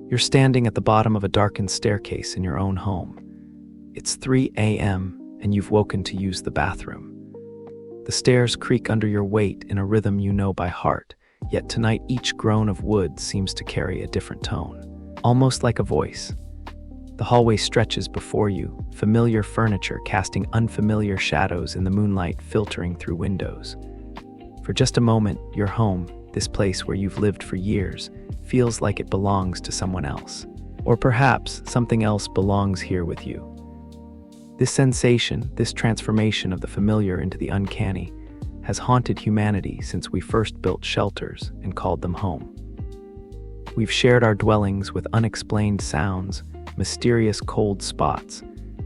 You're standing at the bottom of a darkened staircase in your own home. It's 3 a.m. and you've woken to use the bathroom. The stairs creak under your weight in a rhythm you know by heart, yet tonight each groan of wood seems to carry a different tone, almost like a voice. The hallway stretches before you, familiar furniture casting unfamiliar shadows in the moonlight filtering through windows. For just a moment, your home, this place where you've lived for years, feels like it belongs to someone else. Or perhaps something else belongs here with you. This sensation, this transformation of the familiar into the uncanny, has haunted humanity since we first built shelters and called them home. We've shared our dwellings with unexplained sounds, mysterious cold spots,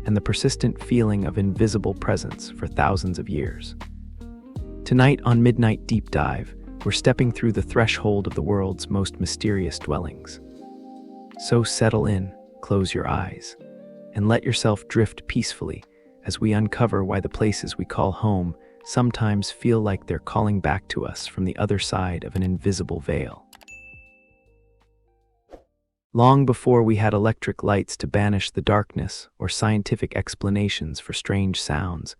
and the persistent feeling of invisible presence for thousands of years. Tonight on Midnight Deep Dive, we're stepping through the threshold of the world's most mysterious dwellings. So settle in, close your eyes, and let yourself drift peacefully as we uncover why the places we call home sometimes feel like they're calling back to us from the other side of an invisible veil. Long before we had electric lights to banish the darkness or scientific explanations for strange sounds,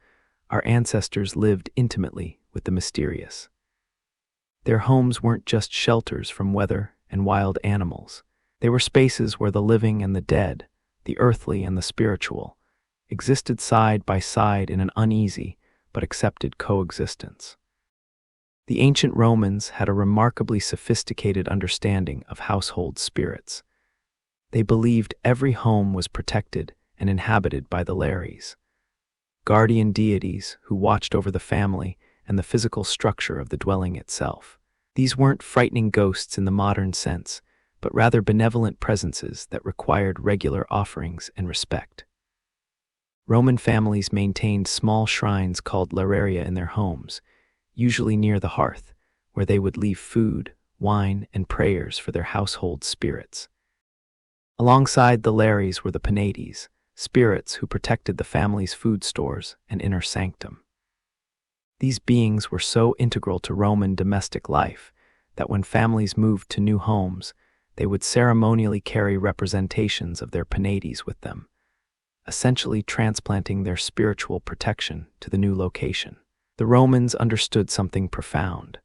our ancestors lived intimately with the mysterious. Their homes weren't just shelters from weather and wild animals. They were spaces where the living and the dead, the earthly and the spiritual, existed side by side in an uneasy but accepted coexistence. The ancient Romans had a remarkably sophisticated understanding of household spirits. They believed every home was protected and inhabited by the Lares, guardian deities who watched over the family and the physical structure of the dwelling itself. These weren't frightening ghosts in the modern sense, but rather benevolent presences that required regular offerings and respect. Roman families maintained small shrines called lararia in their homes, usually near the hearth, where they would leave food, wine, and prayers for their household spirits. Alongside the Lares were the Penates, spirits who protected the family's food stores and inner sanctum. These beings were so integral to Roman domestic life that when families moved to new homes, they would ceremonially carry representations of their Penates with them, essentially transplanting their spiritual protection to the new location. The Romans understood something profound.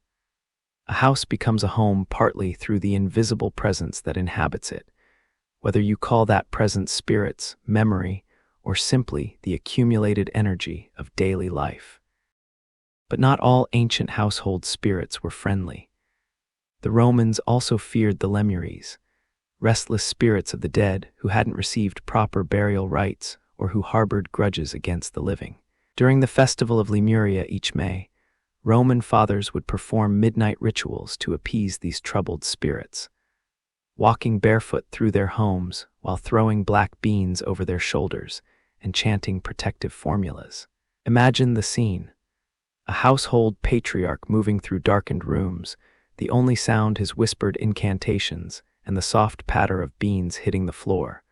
A house becomes a home partly through the invisible presence that inhabits it, whether you call that presence spirits, memory, or simply the accumulated energy of daily life. But not all ancient household spirits were friendly. The Romans also feared the Lemures, restless spirits of the dead who hadn't received proper burial rites or who harbored grudges against the living. During the festival of Lemuria each May, Roman fathers would perform midnight rituals to appease these troubled spirits, walking barefoot through their homes while throwing black beans over their shoulders and chanting protective formulas. Imagine the scene. A household patriarch moving through darkened rooms, the only sound his whispered incantations and the soft patter of beans hitting the floor,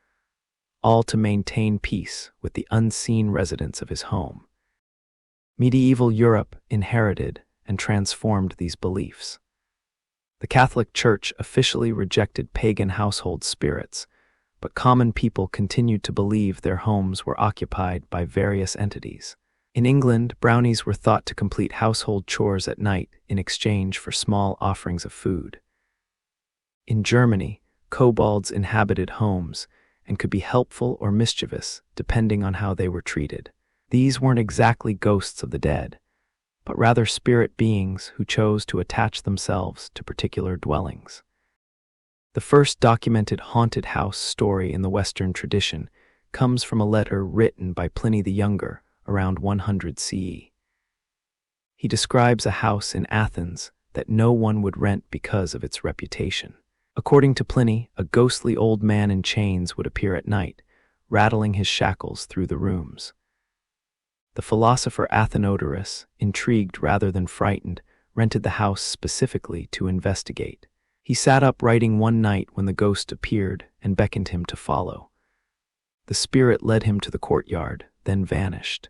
all to maintain peace with the unseen residents of his home. Medieval Europe inherited and transformed these beliefs. The Catholic Church officially rejected pagan household spirits, but common people continued to believe their homes were occupied by various entities. In England, brownies were thought to complete household chores at night in exchange for small offerings of food. In Germany, kobolds inhabited homes and could be helpful or mischievous depending on how they were treated. These weren't exactly ghosts of the dead, but rather spirit beings who chose to attach themselves to particular dwellings. The first documented haunted house story in the Western tradition comes from a letter written by Pliny the Younger around 100 CE. He describes a house in Athens that no one would rent because of its reputation. According to Pliny, a ghostly old man in chains would appear at night, rattling his shackles through the rooms. The philosopher Athenodorus, intrigued rather than frightened, rented the house specifically to investigate. He sat up writing one night when the ghost appeared and beckoned him to follow. The spirit led him to the courtyard, then vanished.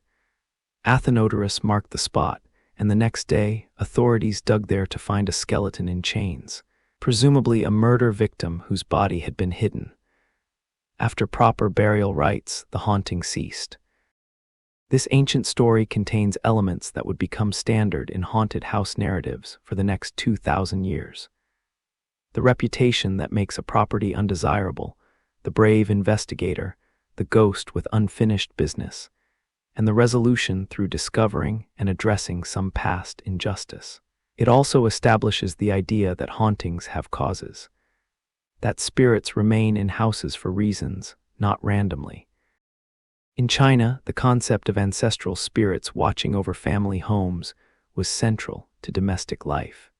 Athenodorus marked the spot, and the next day, authorities dug there to find a skeleton in chains, presumably a murder victim whose body had been hidden. After proper burial rites, the haunting ceased. This ancient story contains elements that would become standard in haunted house narratives for the next 2,000 years. The reputation that makes a property undesirable, the brave investigator, the ghost with unfinished business, and the resolution through discovering and addressing some past injustice. It also establishes the idea that hauntings have causes, that spirits remain in houses for reasons, not randomly. In China, the concept of ancestral spirits watching over family homes was central to domestic life.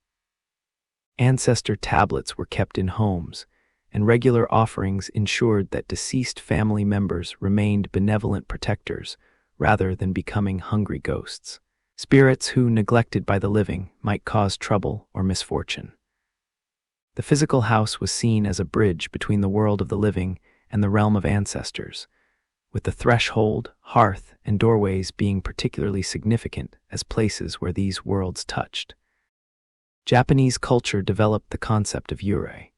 Ancestor tablets were kept in homes, and regular offerings ensured that deceased family members remained benevolent protectors rather than becoming hungry ghosts. Spirits who, neglected by the living, might cause trouble or misfortune. The physical house was seen as a bridge between the world of the living and the realm of ancestors, with the threshold, hearth, and doorways being particularly significant as places where these worlds touched. Japanese culture developed the concept of yurei,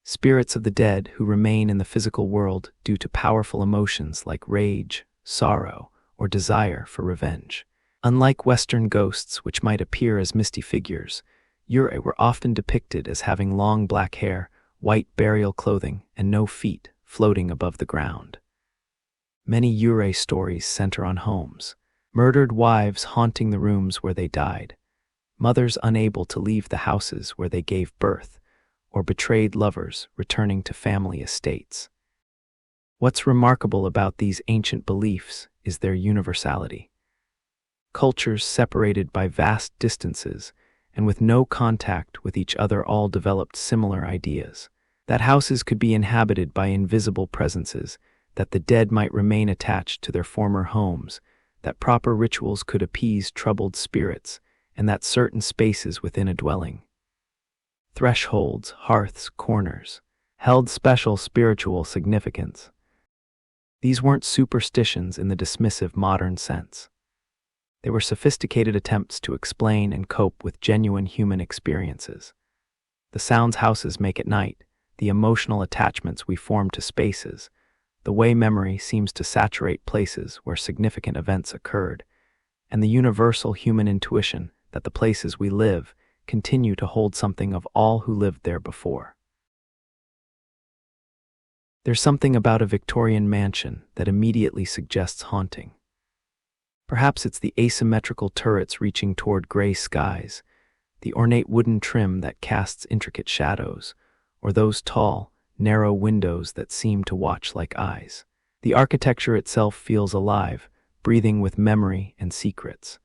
spirits of the dead who remain in the physical world due to powerful emotions like rage, sorrow, or desire for revenge. Unlike Western ghosts, which might appear as misty figures, yurei were often depicted as having long black hair, white burial clothing, and no feet, floating above the ground. Many yurei stories center on homes, murdered wives haunting the rooms where they died, mothers unable to leave the houses where they gave birth, or betrayed lovers returning to family estates. What's remarkable about these ancient beliefs is their universality. Cultures separated by vast distances and with no contact with each other all developed similar ideas, that houses could be inhabited by invisible presences, that the dead might remain attached to their former homes, that proper rituals could appease troubled spirits, and that certain spaces within a dwelling, thresholds, hearths, corners, held special spiritual significance. These weren't superstitions in the dismissive modern sense. They were sophisticated attempts to explain and cope with genuine human experiences. The sounds houses make at night, the emotional attachments we form to spaces, the way memory seems to saturate places where significant events occurred, and the universal human intuition that the places we live continue to hold something of all who lived there before. There's something about a Victorian mansion that immediately suggests haunting. Perhaps it's the asymmetrical turrets reaching toward gray skies, the ornate wooden trim that casts intricate shadows, or those tall, narrow windows that seem to watch like eyes. The architecture itself feels alive, breathing with memory and secrets.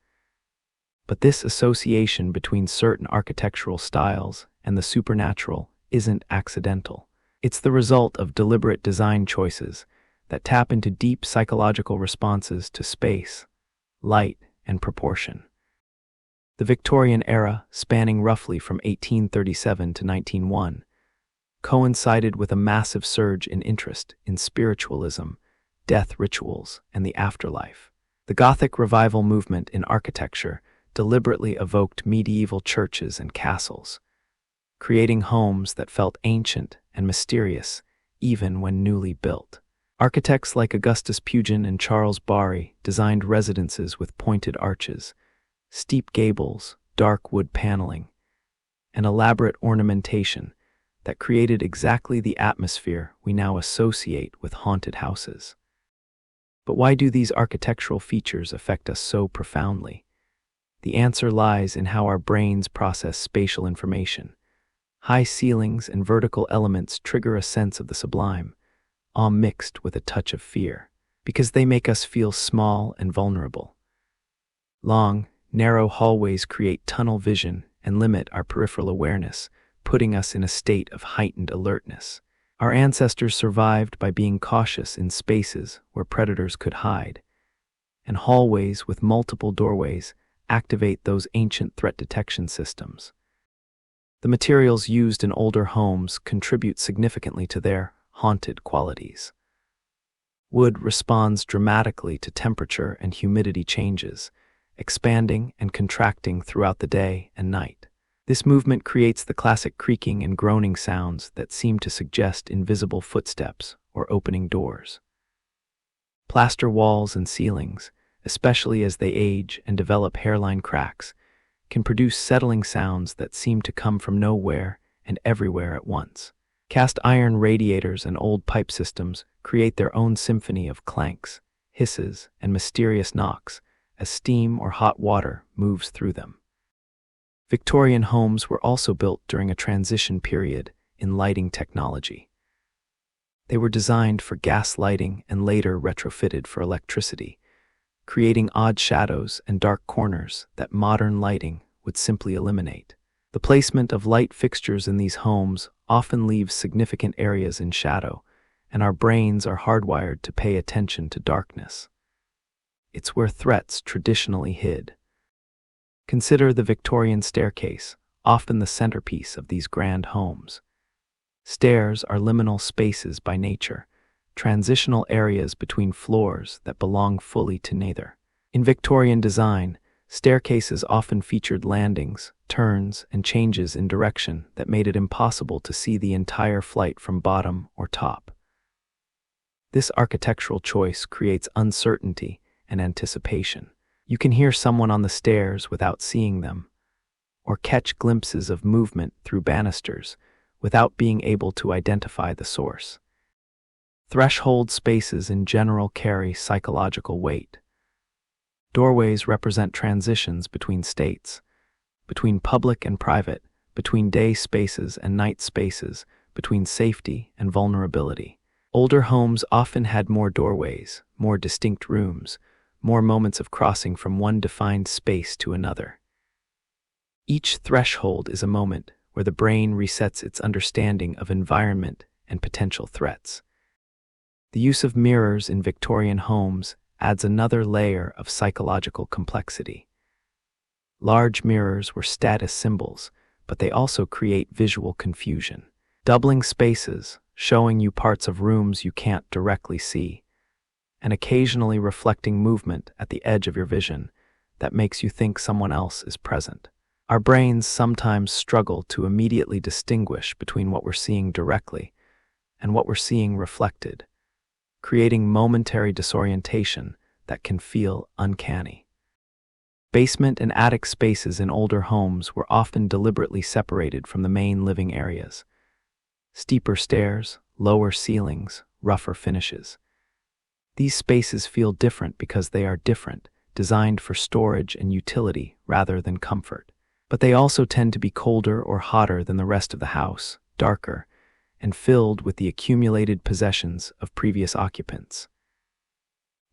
But this association between certain architectural styles and the supernatural isn't accidental. It's the result of deliberate design choices that tap into deep psychological responses to space, light, and proportion. The Victorian era, spanning roughly from 1837 to 1901, coincided with a massive surge in interest in spiritualism, death rituals, and the afterlife. The Gothic revival movement in architecture deliberately evoked medieval churches and castles, creating homes that felt ancient and mysterious even when newly built. Architects like Augustus Pugin and Charles Barry designed residences with pointed arches, steep gables, dark wood paneling, and elaborate ornamentation that created exactly the atmosphere we now associate with haunted houses. But why do these architectural features affect us so profoundly? The answer lies in how our brains process spatial information. High ceilings and vertical elements trigger a sense of the sublime, awe mixed with a touch of fear, because they make us feel small and vulnerable. Long, narrow hallways create tunnel vision and limit our peripheral awareness, putting us in a state of heightened alertness. Our ancestors survived by being cautious in spaces where predators could hide, and hallways with multiple doorways activate those ancient threat detection systems. The materials used in older homes contribute significantly to their haunted qualities. Wood responds dramatically to temperature and humidity changes, expanding and contracting throughout the day and night. This movement creates the classic creaking and groaning sounds that seem to suggest invisible footsteps or opening doors. Plaster walls and ceilings, especially as they age and develop hairline cracks, can produce settling sounds that seem to come from nowhere and everywhere at once. Cast iron radiators and old pipe systems create their own symphony of clanks, hisses, and mysterious knocks as steam or hot water moves through them. Victorian homes were also built during a transition period in lighting technology. They were designed for gas lighting and later retrofitted for electricity, creating odd shadows and dark corners that modern lighting would simply eliminate. The placement of light fixtures in these homes often leaves significant areas in shadow, and our brains are hardwired to pay attention to darkness. It's where threats traditionally hid. Consider the Victorian staircase, often the centerpiece of these grand homes. Stairs are liminal spaces by nature, transitional areas between floors that belong fully to neither. In Victorian design, staircases often featured landings, turns, and changes in direction that made it impossible to see the entire flight from bottom or top. This architectural choice creates uncertainty and anticipation. You can hear someone on the stairs without seeing them, or catch glimpses of movement through banisters without being able to identify the source. Threshold spaces in general carry psychological weight. Doorways represent transitions between states, between public and private, between day spaces and night spaces, between safety and vulnerability. Older homes often had more doorways, more distinct rooms, more moments of crossing from one defined space to another. Each threshold is a moment where the brain resets its understanding of environment and potential threats. The use of mirrors in Victorian homes adds another layer of psychological complexity. Large mirrors were status symbols, but they also create visual confusion. Doubling spaces, showing you parts of rooms you can't directly see, and occasionally reflecting movement at the edge of your vision that makes you think someone else is present. Our brains sometimes struggle to immediately distinguish between what we're seeing directly and what we're seeing reflected, creating momentary disorientation that can feel uncanny. Basement and attic spaces in older homes were often deliberately separated from the main living areas. Steeper stairs, lower ceilings, rougher finishes. These spaces feel different because they are different, designed for storage and utility rather than comfort. But they also tend to be colder or hotter than the rest of the house, darker, and filled with the accumulated possessions of previous occupants.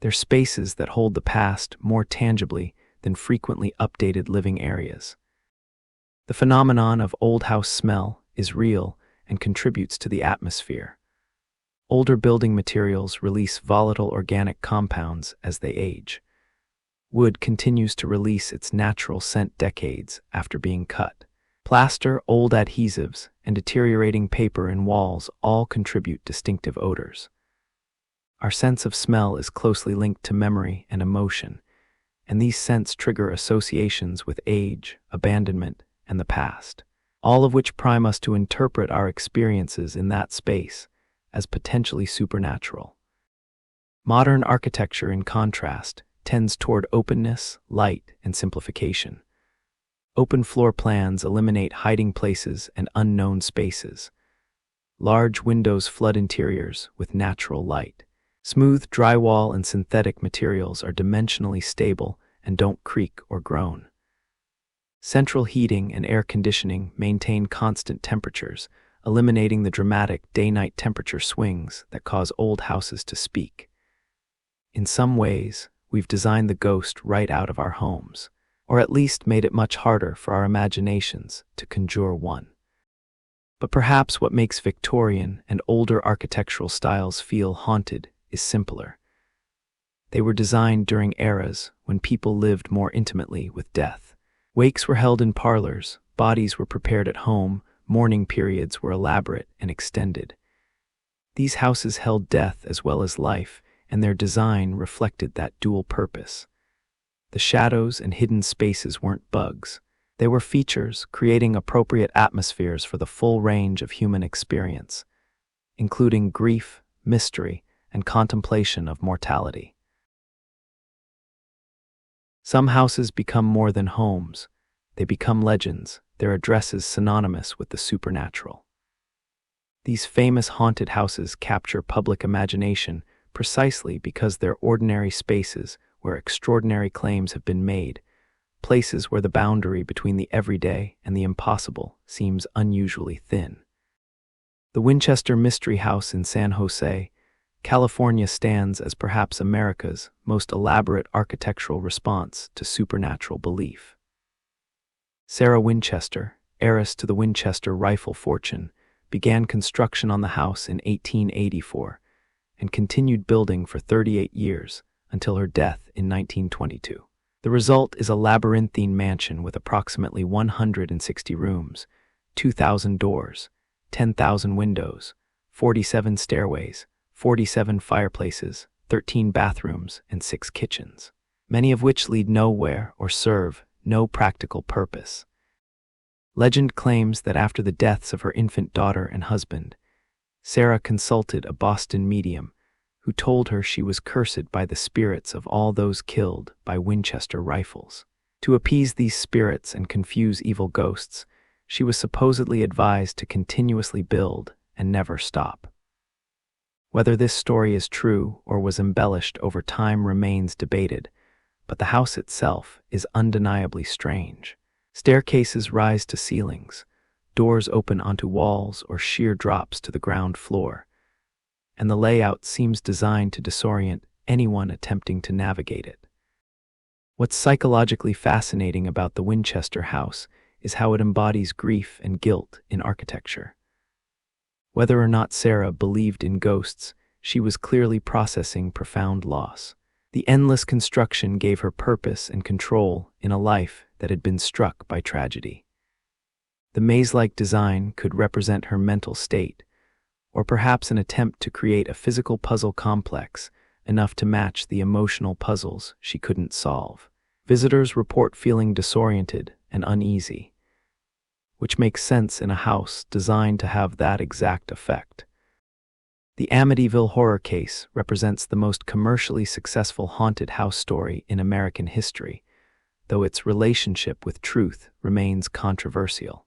They're spaces that hold the past more tangibly than frequently updated living areas. The phenomenon of old house smell is real and contributes to the atmosphere. Older building materials release volatile organic compounds as they age. Wood continues to release its natural scent decades after being cut. Plaster, old adhesives, and deteriorating paper in walls all contribute distinctive odors. Our sense of smell is closely linked to memory and emotion, and these scents trigger associations with age, abandonment, and the past, all of which prime us to interpret our experiences in that space as potentially supernatural. Modern architecture, in contrast, tends toward openness, light, and simplification. Open floor plans eliminate hiding places and unknown spaces. Large windows flood interiors with natural light. Smooth drywall and synthetic materials are dimensionally stable and don't creak or groan. Central heating and air conditioning maintain constant temperatures, eliminating the dramatic day-night temperature swings that cause old houses to speak. In some ways, we've designed the ghost right out of our homes, or at least made it much harder for our imaginations to conjure one. But perhaps what makes Victorian and older architectural styles feel haunted is simpler. They were designed during eras when people lived more intimately with death. Wakes were held in parlors, bodies were prepared at home, mourning periods were elaborate and extended. These houses held death as well as life, and their design reflected that dual purpose. The shadows and hidden spaces weren't bugs. They were features, creating appropriate atmospheres for the full range of human experience, including grief, mystery, and contemplation of mortality. Some houses become more than homes. They become legends, their addresses synonymous with the supernatural. These famous haunted houses capture public imagination precisely because they're ordinary spaces where extraordinary claims have been made, places where the boundary between the everyday and the impossible seems unusually thin. The Winchester Mystery House in San Jose, California stands as perhaps America's most elaborate architectural response to supernatural belief. Sarah Winchester, heiress to the Winchester rifle fortune, began construction on the house in 1884 and continued building for 38 years until her death in 1922. The result is a labyrinthine mansion with approximately 160 rooms, 2,000 doors, 10,000 windows, 47 stairways, 47 fireplaces, 13 bathrooms, and 6 kitchens, many of which lead nowhere or serve no practical purpose. Legend claims that after the deaths of her infant daughter and husband, Sarah consulted a Boston medium who told her she was cursed by the spirits of all those killed by Winchester rifles. To appease these spirits and confuse evil ghosts, she was supposedly advised to continuously build and never stop. Whether this story is true or was embellished over time remains debated, but the house itself is undeniably strange. Staircases rise to ceilings, doors open onto walls or sheer drops to the ground floor, and the layout seems designed to disorient anyone attempting to navigate it. What's psychologically fascinating about the Winchester house is how it embodies grief and guilt in architecture. Whether or not Sarah believed in ghosts, she was clearly processing profound loss. The endless construction gave her purpose and control in a life that had been struck by tragedy. The maze-like design could represent her mental state, or perhaps an attempt to create a physical puzzle complex enough to match the emotional puzzles she couldn't solve. Visitors report feeling disoriented and uneasy, which makes sense in a house designed to have that exact effect. The Amityville horror case represents the most commercially successful haunted house story in American history, though its relationship with truth remains controversial.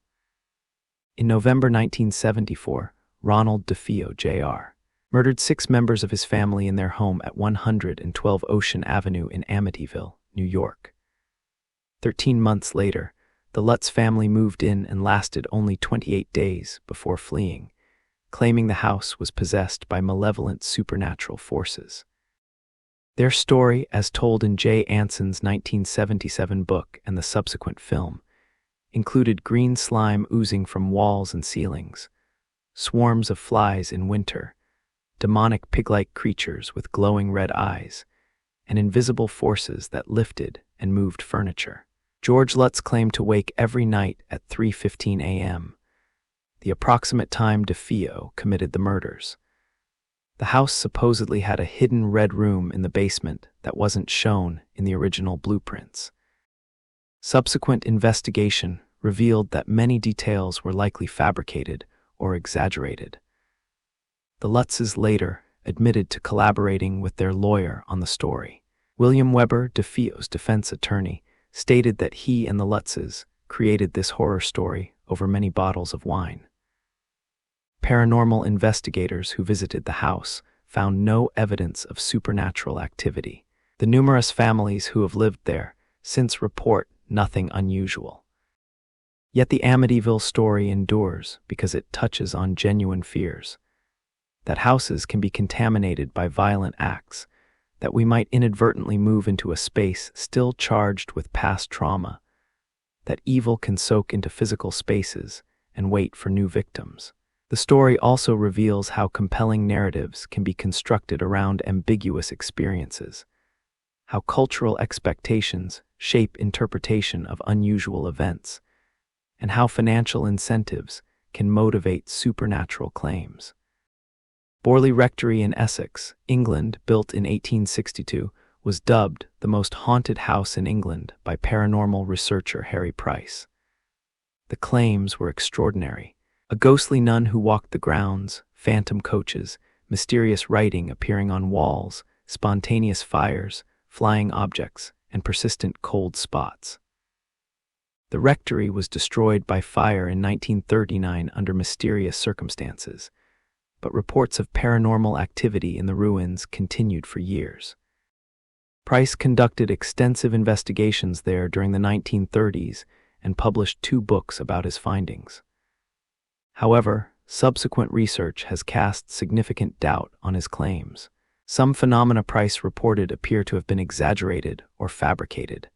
In November 1974, Ronald DeFeo Jr. murdered 6 members of his family in their home at 112 Ocean Avenue in Amityville, New York. 13 months later, the Lutz family moved in and lasted only 28 days before fleeing, claiming the house was possessed by malevolent supernatural forces. Their story, as told in Jay Anson's 1977 book and the subsequent film, included green slime oozing from walls and ceilings, swarms of flies in winter, demonic pig-like creatures with glowing red eyes, and invisible forces that lifted and moved furniture. George Lutz claimed to wake every night at 3:15 a.m., the approximate time DeFeo committed the murders. The house supposedly had a hidden red room in the basement that wasn't shown in the original blueprints. Subsequent investigation revealed that many details were likely fabricated or exaggerated. The Lutzes later admitted to collaborating with their lawyer on the story. William Weber, DeFeo's defense attorney, stated that he and the Lutzes created this horror story over many bottles of wine. Paranormal investigators who visited the house found no evidence of supernatural activity. The numerous families who have lived there since report nothing unusual. Yet the Amityville story endures because it touches on genuine fears. That houses can be contaminated by violent acts, that we might inadvertently move into a space still charged with past trauma, that evil can soak into physical spaces and wait for new victims. The story also reveals how compelling narratives can be constructed around ambiguous experiences, how cultural expectations shape interpretation of unusual events, and how financial incentives can motivate supernatural claims. Borley Rectory in Essex, England, built in 1862, was dubbed the most haunted house in England by paranormal researcher Harry Price. The claims were extraordinary. A ghostly nun who walked the grounds, phantom coaches, mysterious writing appearing on walls, spontaneous fires, flying objects, and persistent cold spots. The rectory was destroyed by fire in 1939 under mysterious circumstances, but reports of paranormal activity in the ruins continued for years. Price conducted extensive investigations there during the 1930s and published 2 books about his findings. However, subsequent research has cast significant doubt on his claims. Some phenomena Price reported appear to have been exaggerated or fabricated.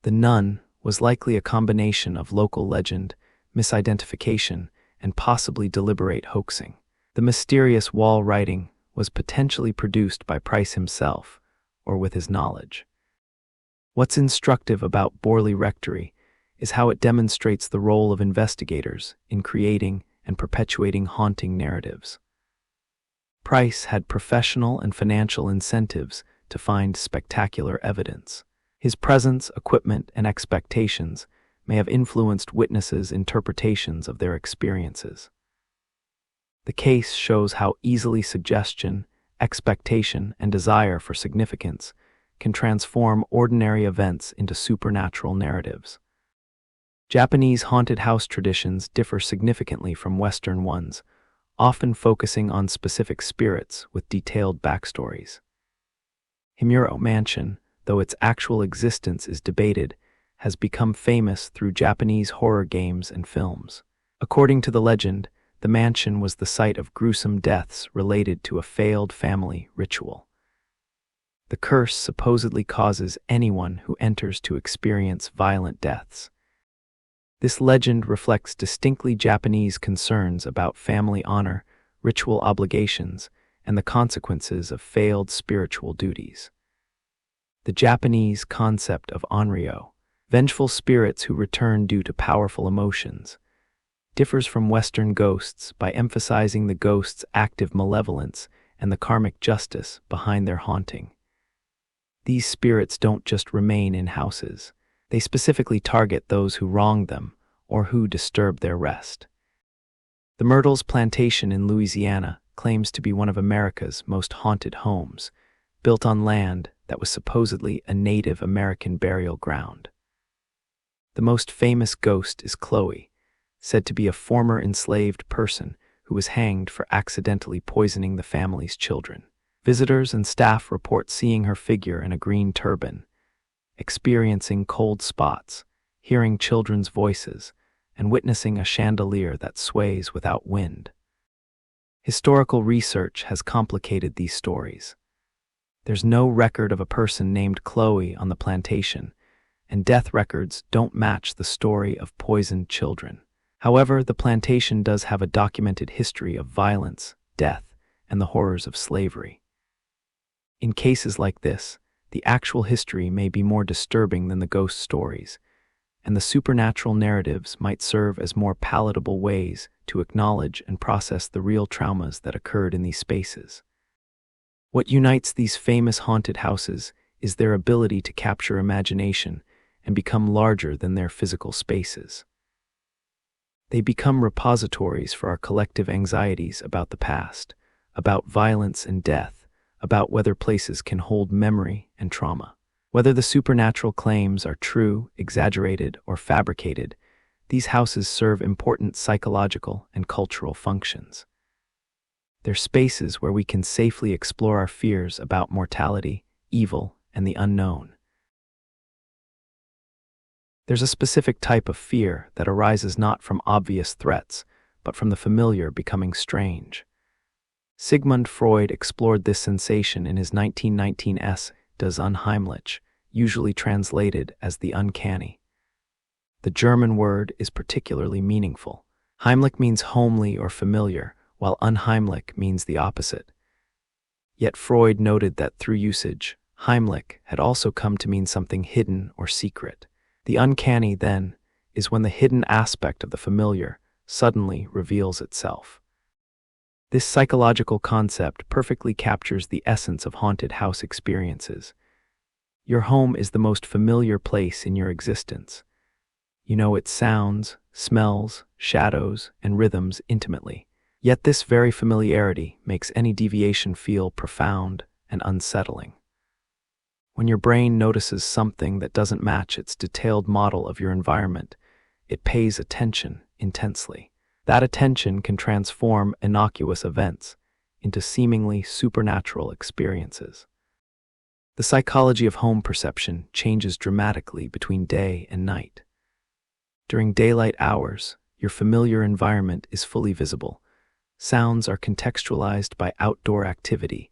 The nun was likely a combination of local legend, misidentification, and possibly deliberate hoaxing. The mysterious wall writing was potentially produced by Price himself, or with his knowledge. What's instructive about Borley Rectory is how it demonstrates the role of investigators in creating and perpetuating haunting narratives. Price had professional and financial incentives to find spectacular evidence. His presence, equipment, and expectations may have influenced witnesses' interpretations of their experiences. The case shows how easily suggestion, expectation, and desire for significance can transform ordinary events into supernatural narratives. Japanese haunted house traditions differ significantly from Western ones, often focusing on specific spirits with detailed backstories. Himuro Mansion, though its actual existence is debated, has become famous through Japanese horror games and films. According to the legend, the mansion was the site of gruesome deaths related to a failed family ritual. The curse supposedly causes anyone who enters to experience violent deaths. This legend reflects distinctly Japanese concerns about family honor, ritual obligations, and the consequences of failed spiritual duties. The Japanese concept of onryo, vengeful spirits who return due to powerful emotions, differs from Western ghosts by emphasizing the ghost's active malevolence and the karmic justice behind their haunting. These spirits don't just remain in houses. They specifically target those who wronged them or who disturb their rest. The Myrtles Plantation in Louisiana claims to be one of America's most haunted homes, built on land that was supposedly a Native American burial ground. The most famous ghost is Chloe, said to be a former enslaved person who was hanged for accidentally poisoning the family's children. Visitors and staff report seeing her figure in a green turban, experiencing cold spots, hearing children's voices, and witnessing a chandelier that sways without wind. Historical research has complicated these stories. There's no record of a person named Chloe on the plantation, and death records don't match the story of poisoned children. However, the plantation does have a documented history of violence, death, and the horrors of slavery. In cases like this, the actual history may be more disturbing than the ghost stories, and the supernatural narratives might serve as more palatable ways to acknowledge and process the real traumas that occurred in these spaces. What unites these famous haunted houses is their ability to capture imagination and become larger than their physical spaces. They become repositories for our collective anxieties about the past, about violence and death, about whether places can hold memory and trauma. Whether the supernatural claims are true, exaggerated, or fabricated, these houses serve important psychological and cultural functions. They're spaces where we can safely explore our fears about mortality, evil, and the unknown. There's a specific type of fear that arises not from obvious threats, but from the familiar becoming strange. Sigmund Freud explored this sensation in his 1919 essay, Das Unheimliche, usually translated as the uncanny. The German word is particularly meaningful. Heimlich means homely or familiar, while unheimlich means the opposite. Yet Freud noted that through usage, Heimlich had also come to mean something hidden or secret. The uncanny, then, is when the hidden aspect of the familiar suddenly reveals itself. This psychological concept perfectly captures the essence of haunted house experiences. Your home is the most familiar place in your existence. You know its sounds, smells, shadows, and rhythms intimately. Yet this very familiarity makes any deviation feel profound and unsettling. When your brain notices something that doesn't match its detailed model of your environment, it pays attention intensely. That attention can transform innocuous events into seemingly supernatural experiences. The psychology of home perception changes dramatically between day and night. During daylight hours, your familiar environment is fully visible. Sounds are contextualized by outdoor activity,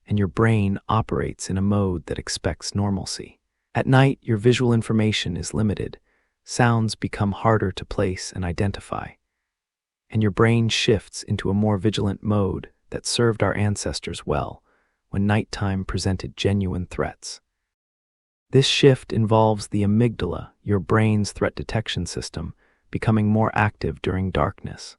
and your brain operates in a mode that expects normalcy. At night, your visual information is limited. Sounds become harder to place and identify, and your brain shifts into a more vigilant mode that served our ancestors well when nighttime presented genuine threats. This shift involves the amygdala, your brain's threat detection system, becoming more active during darkness.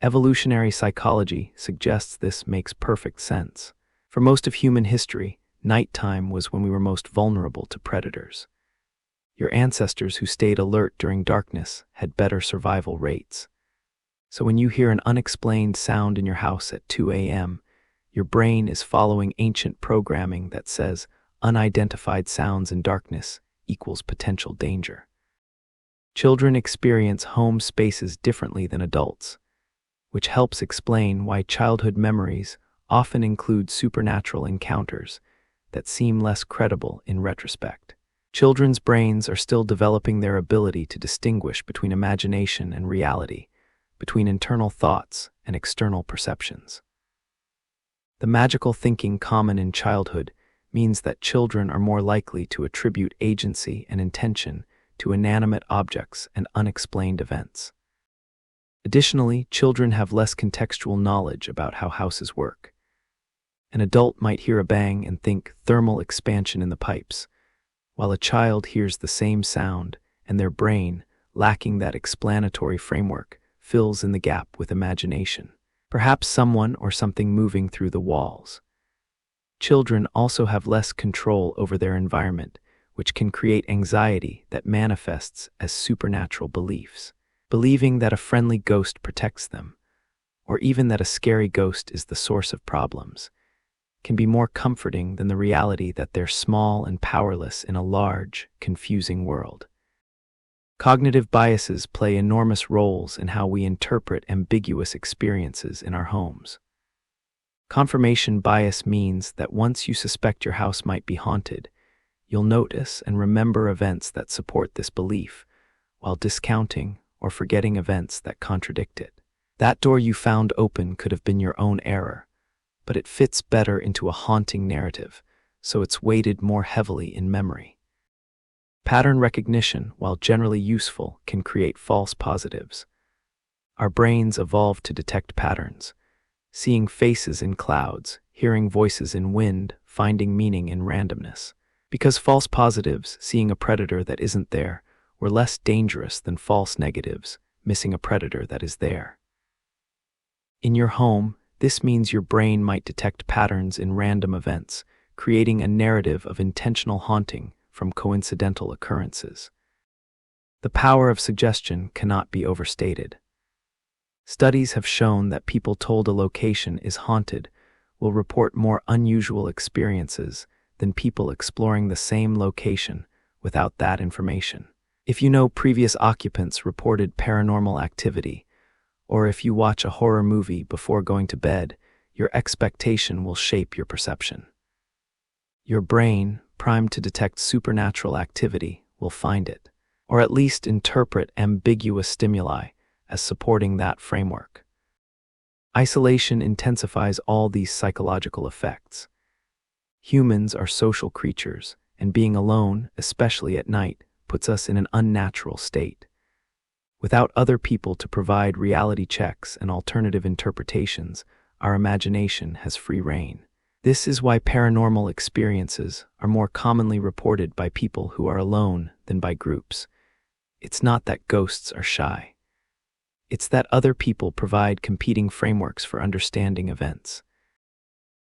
Evolutionary psychology suggests this makes perfect sense. For most of human history, nighttime was when we were most vulnerable to predators. Your ancestors who stayed alert during darkness had better survival rates. So when you hear an unexplained sound in your house at 2 a.m., your brain is following ancient programming that says unidentified sounds in darkness equals potential danger. Children experience home spaces differently than adults, which helps explain why childhood memories often include supernatural encounters that seem less credible in retrospect. Children's brains are still developing their ability to distinguish between imagination and reality, between internal thoughts and external perceptions. The magical thinking common in childhood means that children are more likely to attribute agency and intention to inanimate objects and unexplained events. Additionally, children have less contextual knowledge about how houses work. An adult might hear a bang and think thermal expansion in the pipes, while a child hears the same sound and their brain, lacking that explanatory framework, fills in the gap with imagination. Perhaps someone or something moving through the walls. Children also have less control over their environment, which can create anxiety that manifests as supernatural beliefs. Believing that a friendly ghost protects them, or even that a scary ghost is the source of problems, can be more comforting than the reality that they're small and powerless in a large, confusing world. Cognitive biases play enormous roles in how we interpret ambiguous experiences in our homes. Confirmation bias means that once you suspect your house might be haunted, you'll notice and remember events that support this belief, while discounting or forgetting events that contradict it. That door you found open could have been your own error, but it fits better into a haunting narrative, so it's weighted more heavily in memory. Pattern recognition, while generally useful, can create false positives. Our brains evolved to detect patterns, seeing faces in clouds, hearing voices in wind, finding meaning in randomness. Because false positives, seeing a predator that isn't there, were less dangerous than false negatives, missing a predator that is there. In your home, this means your brain might detect patterns in random events, creating a narrative of intentional haunting from coincidental occurrences. The power of suggestion cannot be overstated. Studies have shown that people told a location is haunted will report more unusual experiences than people exploring the same location without that information. If you know previous occupants reported paranormal activity, or if you watch a horror movie before going to bed, your expectation will shape your perception. Your brain, primed to detect supernatural activity, will find it, or at least interpret ambiguous stimuli as supporting that framework. Isolation intensifies all these psychological effects. Humans are social creatures, and being alone, especially at night, puts us in an unnatural state. Without other people to provide reality checks and alternative interpretations, our imagination has free rein. This is why paranormal experiences are more commonly reported by people who are alone than by groups. It's not that ghosts are shy. It's that other people provide competing frameworks for understanding events.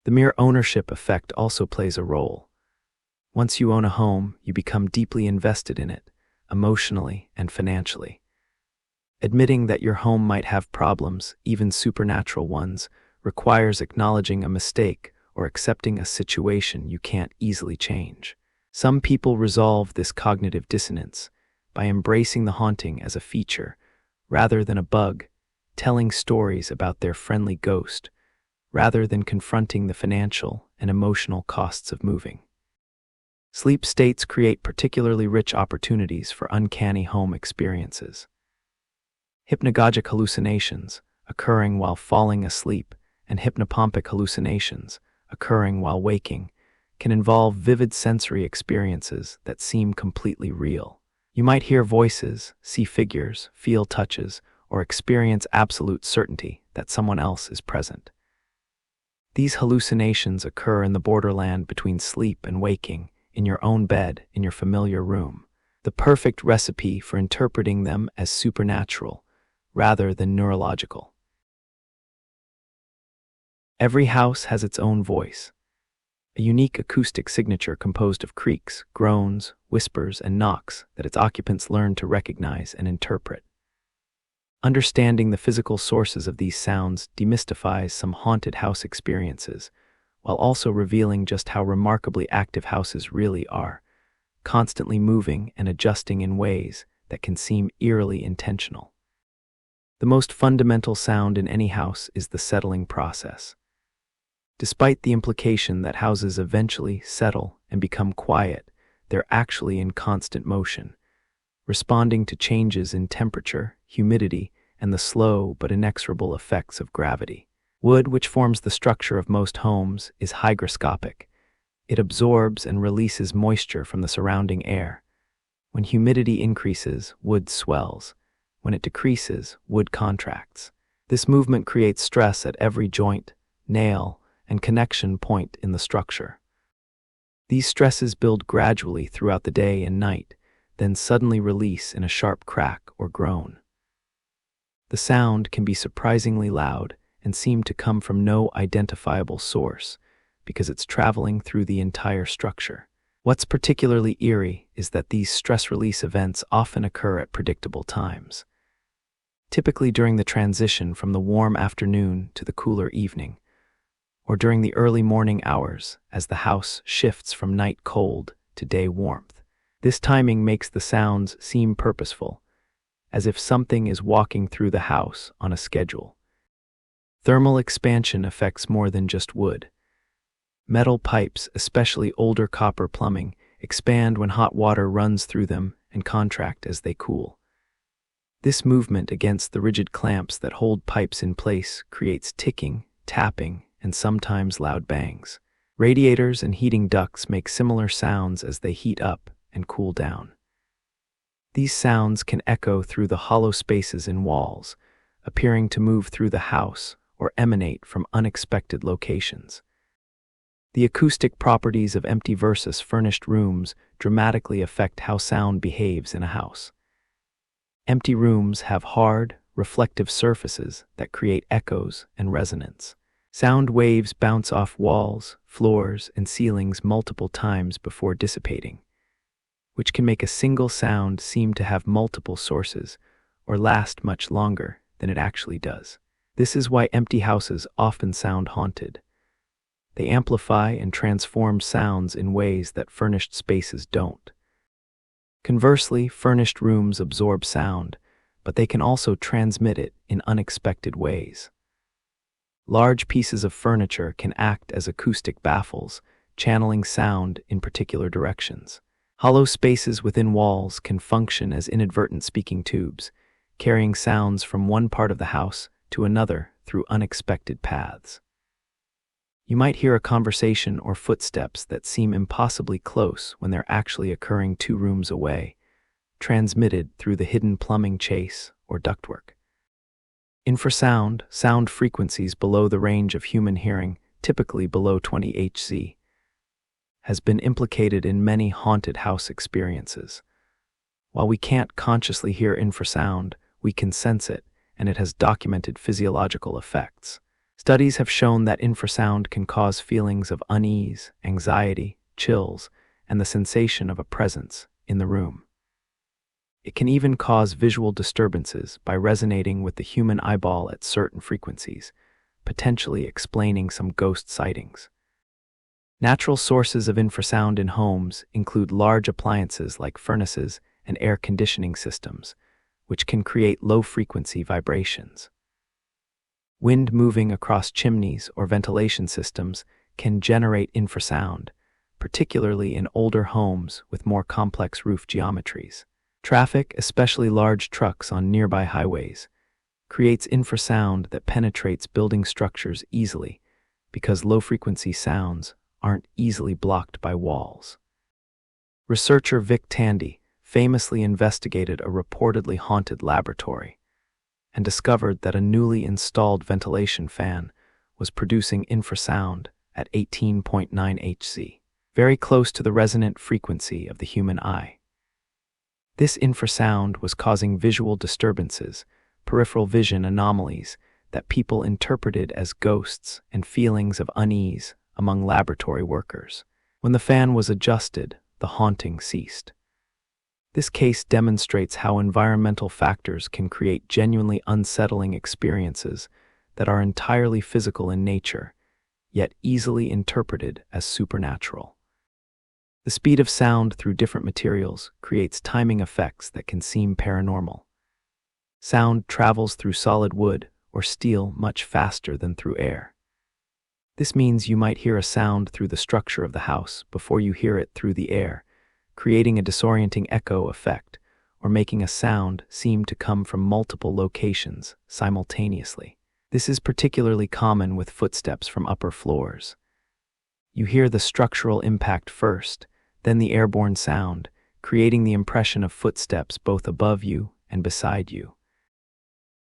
The mere ownership effect also plays a role. Once you own a home, you become deeply invested in it, emotionally, and financially. Admitting that your home might have problems, even supernatural ones, requires acknowledging a mistake or accepting a situation you can't easily change. Some people resolve this cognitive dissonance by embracing the haunting as a feature rather than a bug, telling stories about their friendly ghost rather than confronting the financial and emotional costs of moving. Sleep states create particularly rich opportunities for uncanny home experiences. Hypnagogic hallucinations, occurring while falling asleep, and hypnopompic hallucinations, occurring while waking, can involve vivid sensory experiences that seem completely real. You might hear voices, see figures, feel touches, or experience absolute certainty that someone else is present. These hallucinations occur in the borderland between sleep and waking, in your own bed, in your familiar room, the perfect recipe for interpreting them as supernatural rather than neurological. Every house has its own voice, a unique acoustic signature composed of creaks, groans, whispers, and knocks that its occupants learn to recognize and interpret. Understanding the physical sources of these sounds demystifies some haunted house experiences, while also revealing just how remarkably active houses really are, constantly moving and adjusting in ways that can seem eerily intentional. The most fundamental sound in any house is the settling process. Despite the implication that houses eventually settle and become quiet, they're actually in constant motion, responding to changes in temperature, humidity, and the slow but inexorable effects of gravity. Wood, which forms the structure of most homes, is hygroscopic. It absorbs and releases moisture from the surrounding air. When humidity increases, wood swells. When it decreases, wood contracts. This movement creates stress at every joint, nail, and connection point in the structure. These stresses build gradually throughout the day and night, then suddenly release in a sharp crack or groan. The sound can be surprisingly loud and seem to come from no identifiable source because it's traveling through the entire structure. What's particularly eerie is that these stress release events often occur at predictable times, typically during the transition from the warm afternoon to the cooler evening, or during the early morning hours as the house shifts from night cold to day warmth. This timing makes the sounds seem purposeful, as if something is walking through the house on a schedule. Thermal expansion affects more than just wood. Metal pipes, especially older copper plumbing, expand when hot water runs through them and contract as they cool. This movement against the rigid clamps that hold pipes in place creates ticking, tapping, and sometimes loud bangs. Radiators and heating ducts make similar sounds as they heat up and cool down. These sounds can echo through the hollow spaces in walls, appearing to move through the house or emanate from unexpected locations. The acoustic properties of empty versus furnished rooms dramatically affect how sound behaves in a house. Empty rooms have hard, reflective surfaces that create echoes and resonance. Sound waves bounce off walls, floors, and ceilings multiple times before dissipating, which can make a single sound seem to have multiple sources or last much longer than it actually does. This is why empty houses often sound haunted. They amplify and transform sounds in ways that furnished spaces don't. Conversely, furnished rooms absorb sound, but they can also transmit it in unexpected ways. Large pieces of furniture can act as acoustic baffles, channeling sound in particular directions. Hollow spaces within walls can function as inadvertent speaking tubes, carrying sounds from one part of the house to another through unexpected paths. You might hear a conversation or footsteps that seem impossibly close when they're actually occurring 2 rooms away, transmitted through the hidden plumbing chase or ductwork. Infrasound, sound frequencies below the range of human hearing, typically below 20 Hz, has been implicated in many haunted house experiences. While we can't consciously hear infrasound, we can sense it, and it has documented physiological effects. Studies have shown that infrasound can cause feelings of unease, anxiety, chills, and the sensation of a presence in the room. It can even cause visual disturbances by resonating with the human eyeball at certain frequencies, potentially explaining some ghost sightings. Natural sources of infrasound in homes include large appliances like furnaces and air conditioning systems, which can create low-frequency vibrations. Wind moving across chimneys or ventilation systems can generate infrasound, particularly in older homes with more complex roof geometries. Traffic, especially large trucks on nearby highways, creates infrasound that penetrates building structures easily because low-frequency sounds aren't easily blocked by walls. Researcher Vic Tandy famously investigated a reportedly haunted laboratory and discovered that a newly installed ventilation fan was producing infrasound at 18.9 Hz, very close to the resonant frequency of the human eye. This infrasound was causing visual disturbances, peripheral vision anomalies that people interpreted as ghosts, and feelings of unease among laboratory workers. When the fan was adjusted, the haunting ceased. This case demonstrates how environmental factors can create genuinely unsettling experiences that are entirely physical in nature, yet easily interpreted as supernatural. The speed of sound through different materials creates timing effects that can seem paranormal. Sound travels through solid wood or steel much faster than through air. This means you might hear a sound through the structure of the house before you hear it through the air, creating a disorienting echo effect or making a sound seem to come from multiple locations simultaneously. This is particularly common with footsteps from upper floors. You hear the structural impact first, then the airborne sound, creating the impression of footsteps both above you and beside you.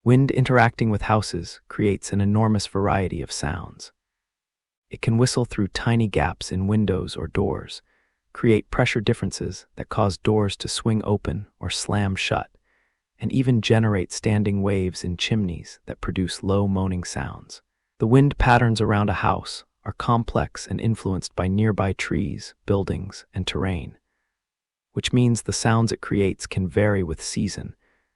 Wind interacting with houses creates an enormous variety of sounds. It can whistle through tiny gaps in windows or doors, create pressure differences that cause doors to swing open or slam shut, and even generate standing waves in chimneys that produce low moaning sounds. The wind patterns around a house are complex and influenced by nearby trees, buildings, and terrain, which means the sounds it creates can vary with season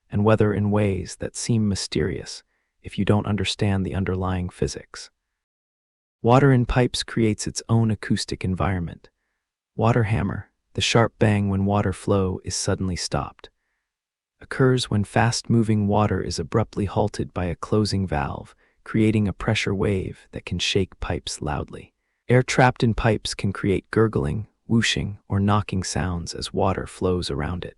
and weather in ways that seem mysterious if you don't understand the underlying physics. Water in pipes creates its own acoustic environment. Water hammer, the sharp bang when water flow is suddenly stopped, occurs when fast-moving water is abruptly halted by a closing valve, creating a pressure wave that can shake pipes loudly. Air trapped in pipes can create gurgling, whooshing, or knocking sounds as water flows around it.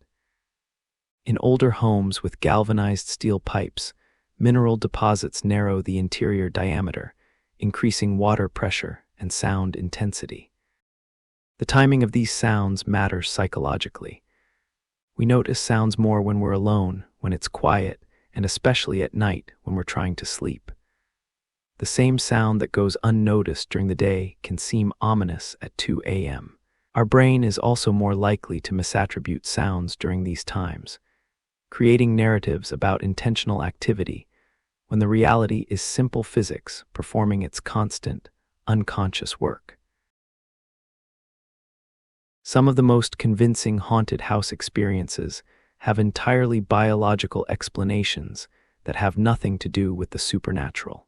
In older homes with galvanized steel pipes, mineral deposits narrow the interior diameter, increasing water pressure and sound intensity. The timing of these sounds matters psychologically. We notice sounds more when we're alone, when it's quiet, and especially at night when we're trying to sleep. The same sound that goes unnoticed during the day can seem ominous at 2 a.m. Our brain is also more likely to misattribute sounds during these times, creating narratives about intentional activity when the reality is simple physics performing its constant, unconscious work. Some of the most convincing haunted house experiences have entirely biological explanations that have nothing to do with the supernatural.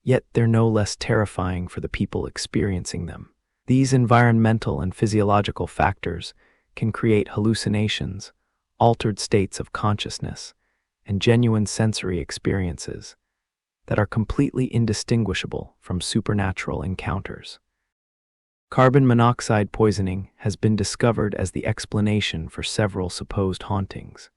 Yet they're no less terrifying for the people experiencing them. These environmental and physiological factors can create hallucinations, altered states of consciousness, and genuine sensory experiences that are completely indistinguishable from supernatural encounters. Carbon monoxide poisoning has been discovered as the explanation for several supposed hauntings.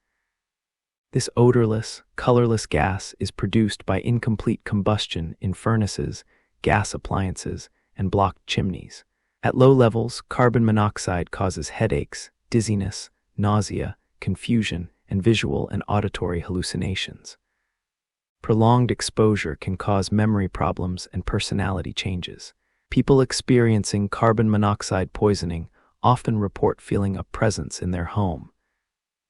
This odorless, colorless gas is produced by incomplete combustion in furnaces, gas appliances, and blocked chimneys. At low levels, carbon monoxide causes headaches, dizziness, nausea, confusion, and visual and auditory hallucinations. Prolonged exposure can cause memory problems and personality changes. People experiencing carbon monoxide poisoning often report feeling a presence in their home,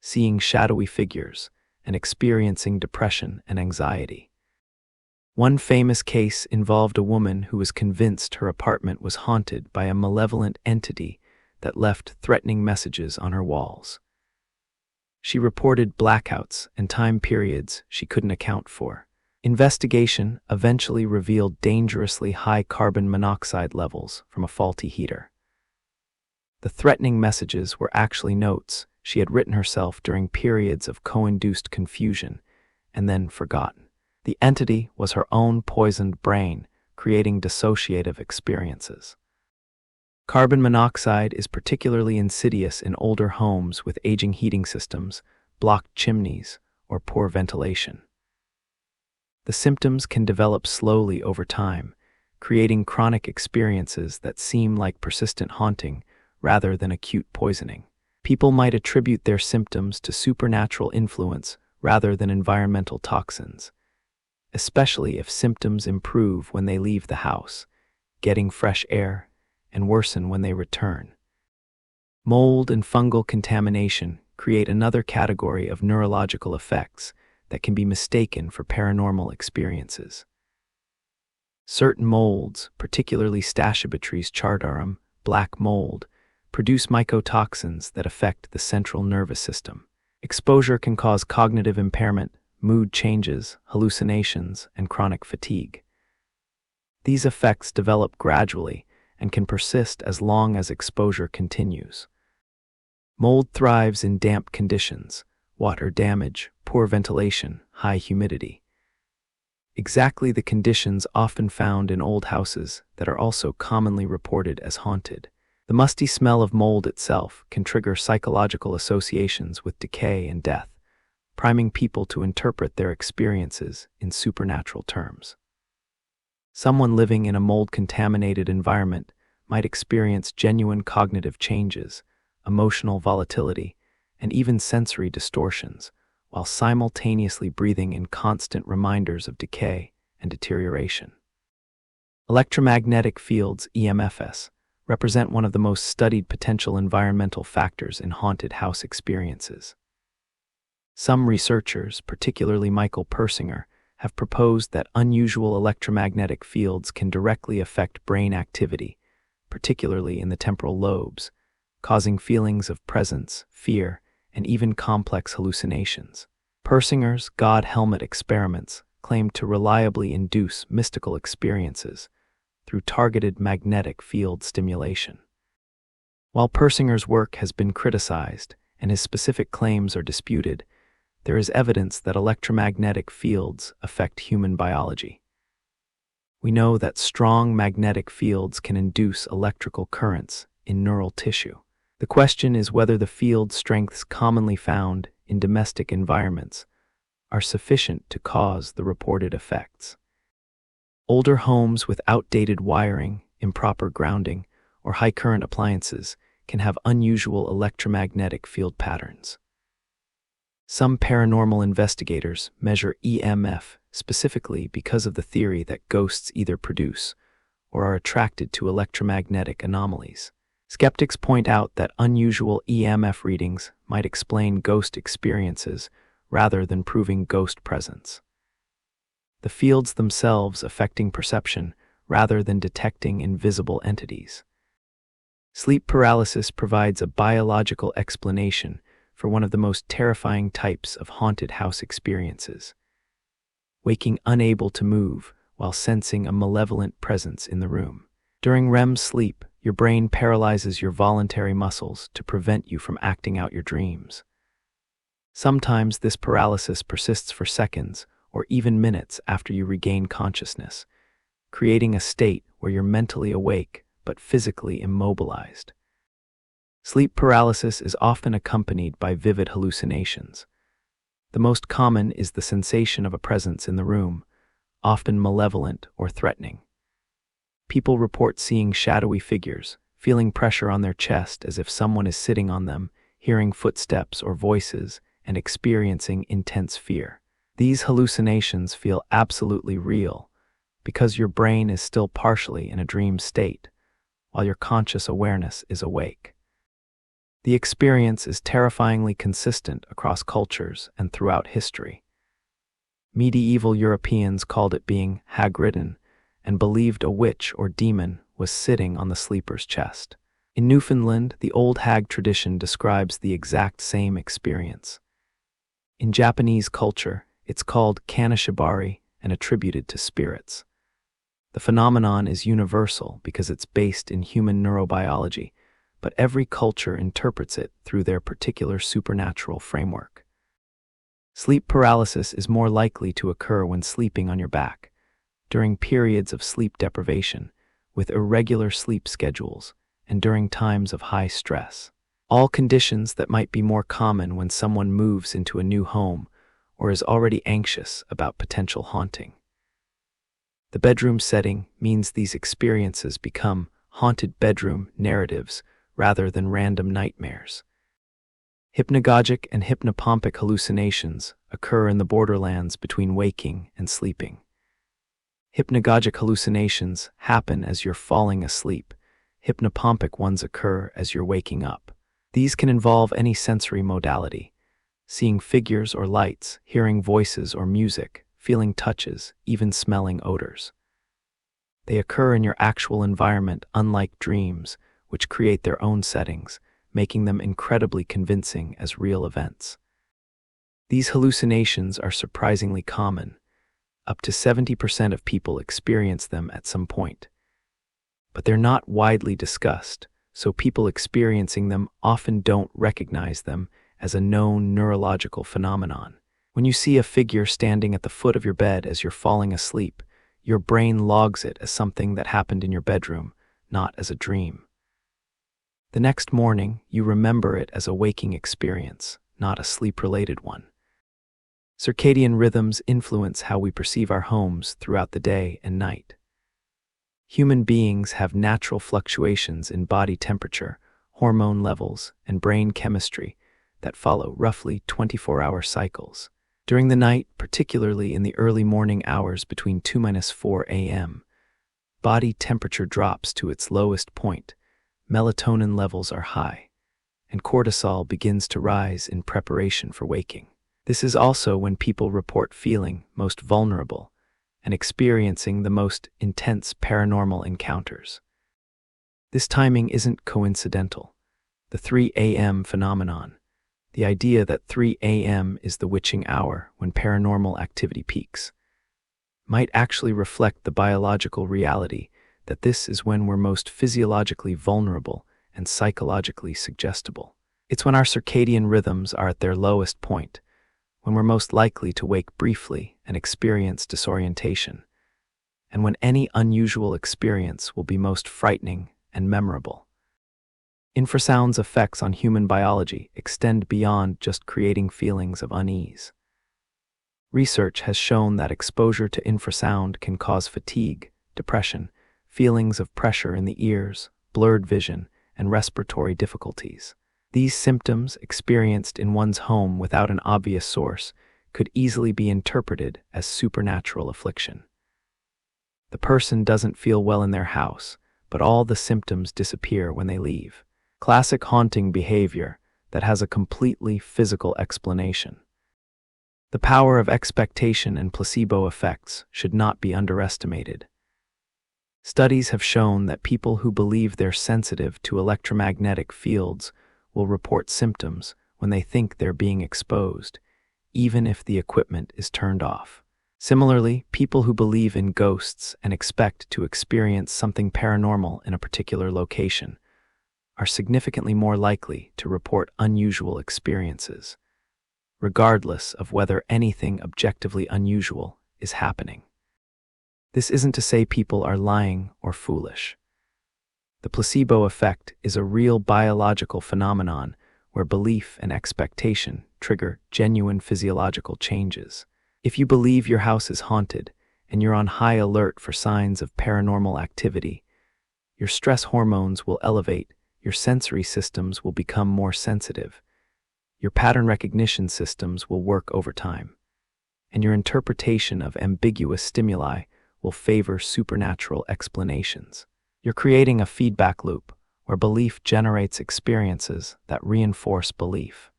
seeing shadowy figures, and experiencing depression and anxiety. One famous case involved a woman who was convinced her apartment was haunted by a malevolent entity that left threatening messages on her walls. She reported blackouts and time periods she couldn't account for. Investigation eventually revealed dangerously high carbon monoxide levels from a faulty heater. The threatening messages were actually notes she had written herself during periods of co-induced confusion and then forgotten. The entity was her own poisoned brain, creating dissociative experiences. Carbon monoxide is particularly insidious in older homes with aging heating systems, blocked chimneys, or poor ventilation. The symptoms can develop slowly over time, creating chronic experiences that seem like persistent haunting rather than acute poisoning. People might attribute their symptoms to supernatural influence rather than environmental toxins, especially if symptoms improve when they leave the house, getting fresh air, and worsen when they return. Mold and fungal contamination create another category of neurological effects that can be mistaken for paranormal experiences. Certain molds, particularly Stachybotrys chartarum, black mold, produce mycotoxins that affect the central nervous system. Exposure can cause cognitive impairment, mood changes, hallucinations, and chronic fatigue. These effects develop gradually and can persist as long as exposure continues. Mold thrives in damp conditions, water damage, poor ventilation, high humidity. Exactly the conditions often found in old houses that are also commonly reported as haunted. The musty smell of mold itself can trigger psychological associations with decay and death, priming people to interpret their experiences in supernatural terms. Someone living in a mold-contaminated environment might experience genuine cognitive changes, emotional volatility, and even sensory distortions, while simultaneously breathing in constant reminders of decay and deterioration. Electromagnetic fields, EMFs, represent one of the most studied potential environmental factors in haunted house experiences. Some researchers, particularly Michael Persinger, have proposed that unusual electromagnetic fields can directly affect brain activity, particularly in the temporal lobes, causing feelings of presence, fear, and even complex hallucinations. Persinger's God helmet experiments claimed to reliably induce mystical experiences through targeted magnetic field stimulation. While Persinger's work has been criticized and his specific claims are disputed, there is evidence that electromagnetic fields affect human biology. We know that strong magnetic fields can induce electrical currents in neural tissue. The question is whether the field strengths commonly found in domestic environments are sufficient to cause the reported effects. Older homes with outdated wiring, improper grounding, or high-current appliances can have unusual electromagnetic field patterns. Some paranormal investigators measure EMF specifically because of the theory that ghosts either produce or are attracted to electromagnetic anomalies. Skeptics point out that unusual EMF readings might explain ghost experiences rather than proving ghost presence. The fields themselves affecting perception rather than detecting invisible entities. Sleep paralysis provides a biological explanation for one of the most terrifying types of haunted house experiences. Waking unable to move while sensing a malevolent presence in the room. During REM sleep, your brain paralyzes your voluntary muscles to prevent you from acting out your dreams. Sometimes this paralysis persists for seconds or even minutes after you regain consciousness, creating a state where you're mentally awake but physically immobilized. Sleep paralysis is often accompanied by vivid hallucinations. The most common is the sensation of a presence in the room, often malevolent or threatening. People report seeing shadowy figures, feeling pressure on their chest as if someone is sitting on them, hearing footsteps or voices, and experiencing intense fear. These hallucinations feel absolutely real because your brain is still partially in a dream state, while your conscious awareness is awake. The experience is terrifyingly consistent across cultures and throughout history. Medieval Europeans called it being hag-ridden and believed a witch or demon was sitting on the sleeper's chest. In Newfoundland, the old hag tradition describes the exact same experience. In Japanese culture, it's called kanashibari and attributed to spirits. The phenomenon is universal because it's based in human neurobiology, but every culture interprets it through their particular supernatural framework. Sleep paralysis is more likely to occur when sleeping on your back, during periods of sleep deprivation, with irregular sleep schedules, and during times of high stress. All conditions that might be more common when someone moves into a new home or is already anxious about potential haunting. The bedroom setting means these experiences become haunted bedroom narratives rather than random nightmares. Hypnagogic and hypnopompic hallucinations occur in the borderlands between waking and sleeping. Hypnagogic hallucinations happen as you're falling asleep. Hypnopompic ones occur as you're waking up. These can involve any sensory modality: seeing figures or lights, hearing voices or music, feeling touches, even smelling odors. They occur in your actual environment, unlike dreams, which create their own settings, making them incredibly convincing as real events. These hallucinations are surprisingly common. Up to 70% of people experience them at some point. But they're not widely discussed, so people experiencing them often don't recognize them as a known neurological phenomenon. When you see a figure standing at the foot of your bed as you're falling asleep, your brain logs it as something that happened in your bedroom, not as a dream. The next morning, you remember it as a waking experience, not a sleep-related one. Circadian rhythms influence how we perceive our homes throughout the day and night. Human beings have natural fluctuations in body temperature, hormone levels, and brain chemistry that follow roughly 24-hour cycles. During the night, particularly in the early morning hours between 2-4 a.m., body temperature drops to its lowest point, melatonin levels are high, and cortisol begins to rise in preparation for waking. This is also when people report feeling most vulnerable and experiencing the most intense paranormal encounters. This timing isn't coincidental. The 3 a.m. phenomenon, the idea that 3 a.m. is the witching hour when paranormal activity peaks, might actually reflect the biological reality that this is when we're most physiologically vulnerable and psychologically suggestible. It's when our circadian rhythms are at their lowest point, when we're most likely to wake briefly and experience disorientation, and when any unusual experience will be most frightening and memorable. Infrasound's effects on human biology extend beyond just creating feelings of unease. Research has shown that exposure to infrasound can cause fatigue, depression, feelings of pressure in the ears, blurred vision, and respiratory difficulties. These symptoms, experienced in one's home without an obvious source, could easily be interpreted as supernatural affliction. The person doesn't feel well in their house, but all the symptoms disappear when they leave. Classic haunting behavior that has a completely physical explanation. The power of expectation and placebo effects should not be underestimated. Studies have shown that people who believe they're sensitive to electromagnetic fields will report symptoms when they think they're being exposed, even if the equipment is turned off. Similarly, people who believe in ghosts and expect to experience something paranormal in a particular location are significantly more likely to report unusual experiences, regardless of whether anything objectively unusual is happening. This isn't to say people are lying or foolish. The placebo effect is a real biological phenomenon where belief and expectation trigger genuine physiological changes. If you believe your house is haunted and you're on high alert for signs of paranormal activity, your stress hormones will elevate, your sensory systems will become more sensitive, your pattern recognition systems will work overtime, and your interpretation of ambiguous stimuli will favor supernatural explanations. You're creating a feedback loop where belief generates experiences that reinforce belief.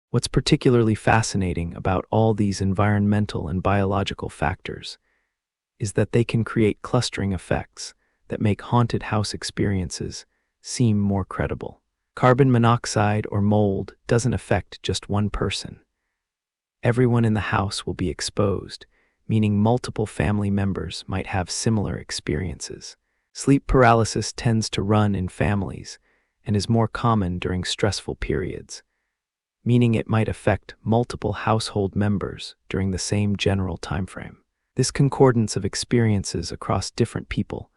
What's particularly fascinating about all these environmental and biological factors is that they can create clustering effects that make haunted house experiences seem more credible. Carbon monoxide or mold doesn't affect just one person. everyone in the house will be exposed, meaning multiple family members might have similar experiences. Sleep paralysis tends to run in families and is more common during stressful periods, meaning it might affect multiple household members during the same general timeframe. This concordance of experiences across different people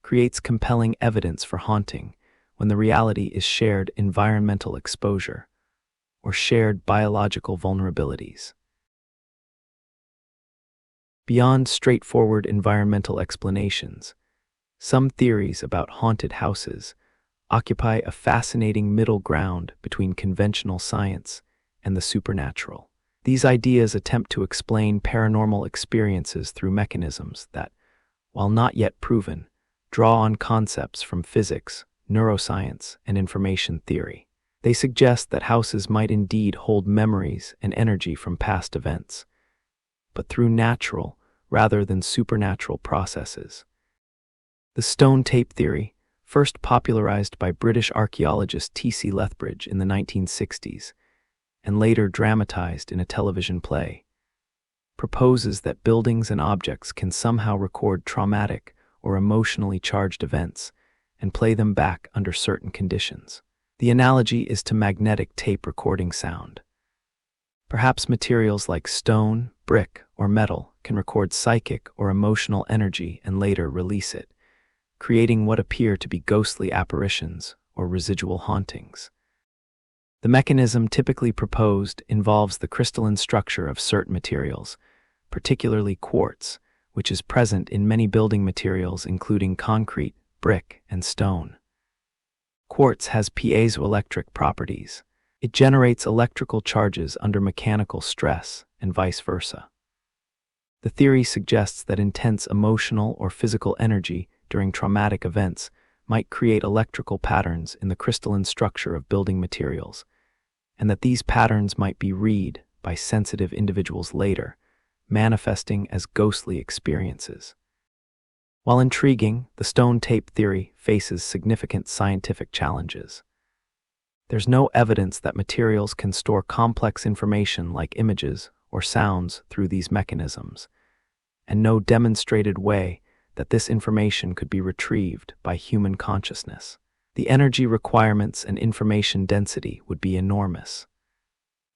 creates compelling evidence for haunting when the reality is shared environmental exposure or shared biological vulnerabilities. Beyond straightforward environmental explanations, some theories about haunted houses occupy a fascinating middle ground between conventional science and the supernatural. These ideas attempt to explain paranormal experiences through mechanisms that, while not yet proven, draw on concepts from physics, neuroscience, and information theory. They suggest that houses might indeed hold memories and energy from past events, but through natural rather than supernatural processes. The stone tape theory, first popularized by British archaeologist T.C. Lethbridge in the 1960s, and later dramatized in a television play, proposes that buildings and objects can somehow record traumatic or emotionally charged events and play them back under certain conditions. The analogy is to magnetic tape recording sound. Perhaps materials like stone, brick, or metal can record psychic or emotional energy and later release it, creating what appear to be ghostly apparitions or residual hauntings. The mechanism typically proposed involves the crystalline structure of certain materials, particularly quartz, which is present in many building materials including concrete, brick, and stone. Quartz has piezoelectric properties. It generates electrical charges under mechanical stress and vice versa. The theory suggests that intense emotional or physical energy during traumatic events might create electrical patterns in the crystalline structure of building materials, and that these patterns might be read by sensitive individuals later, manifesting as ghostly experiences. While intriguing, the stone tape theory faces significant scientific challenges. There's no evidence that materials can store complex information like images or sounds through these mechanisms, and no demonstrated way that this information could be retrieved by human consciousness. The energy requirements and information density would be enormous.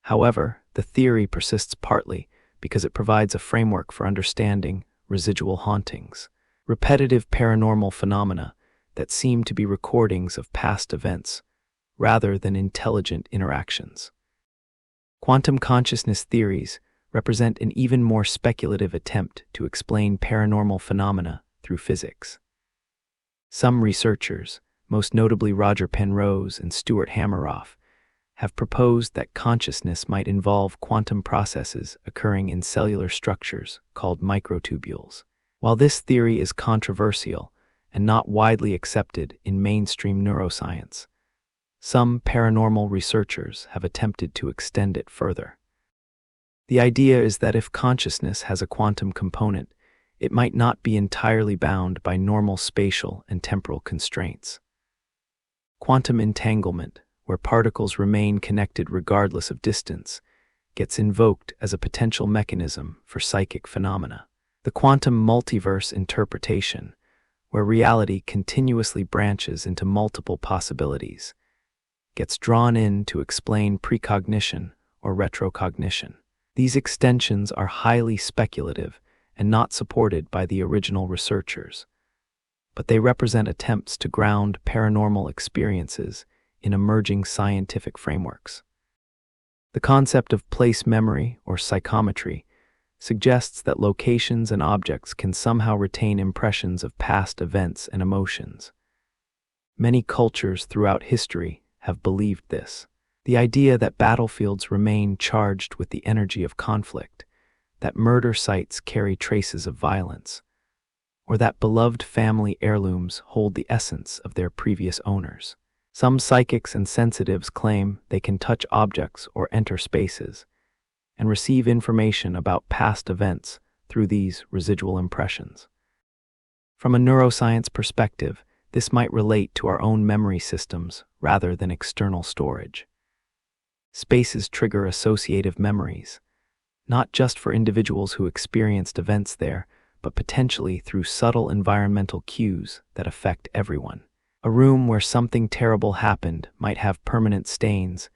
However, the theory persists partly because it provides a framework for understanding residual hauntings, repetitive paranormal phenomena that seem to be recordings of past events rather than intelligent interactions. Quantum consciousness theories represent an even more speculative attempt to explain paranormal phenomena through physics. Some researchers, most notably Roger Penrose and Stuart Hameroff, have proposed that consciousness might involve quantum processes occurring in cellular structures called microtubules. While this theory is controversial and not widely accepted in mainstream neuroscience, some paranormal researchers have attempted to extend it further. The idea is that if consciousness has a quantum component, it might not be entirely bound by normal spatial and temporal constraints. Quantum entanglement, where particles remain connected regardless of distance, gets invoked as a potential mechanism for psychic phenomena. The quantum multiverse interpretation, where reality continuously branches into multiple possibilities, gets drawn in to explain precognition or retrocognition. These extensions are highly speculative and not supported by the original researchers, but they represent attempts to ground paranormal experiences in emerging scientific frameworks. The concept of place memory or psychometry suggests that locations and objects can somehow retain impressions of past events and emotions. Many cultures throughout history have believed this. The idea that battlefields remain charged with the energy of conflict, that murder sites carry traces of violence, or that beloved family heirlooms hold the essence of their previous owners. Some psychics and sensitives claim they can touch objects or enter spaces and receive information about past events through these residual impressions. From a neuroscience perspective, this might relate to our own memory systems rather than external storage. Spaces trigger associative memories, not just for individuals who experienced events there, but potentially through subtle environmental cues that affect everyone. A room where something terrible happened might have permanent stains,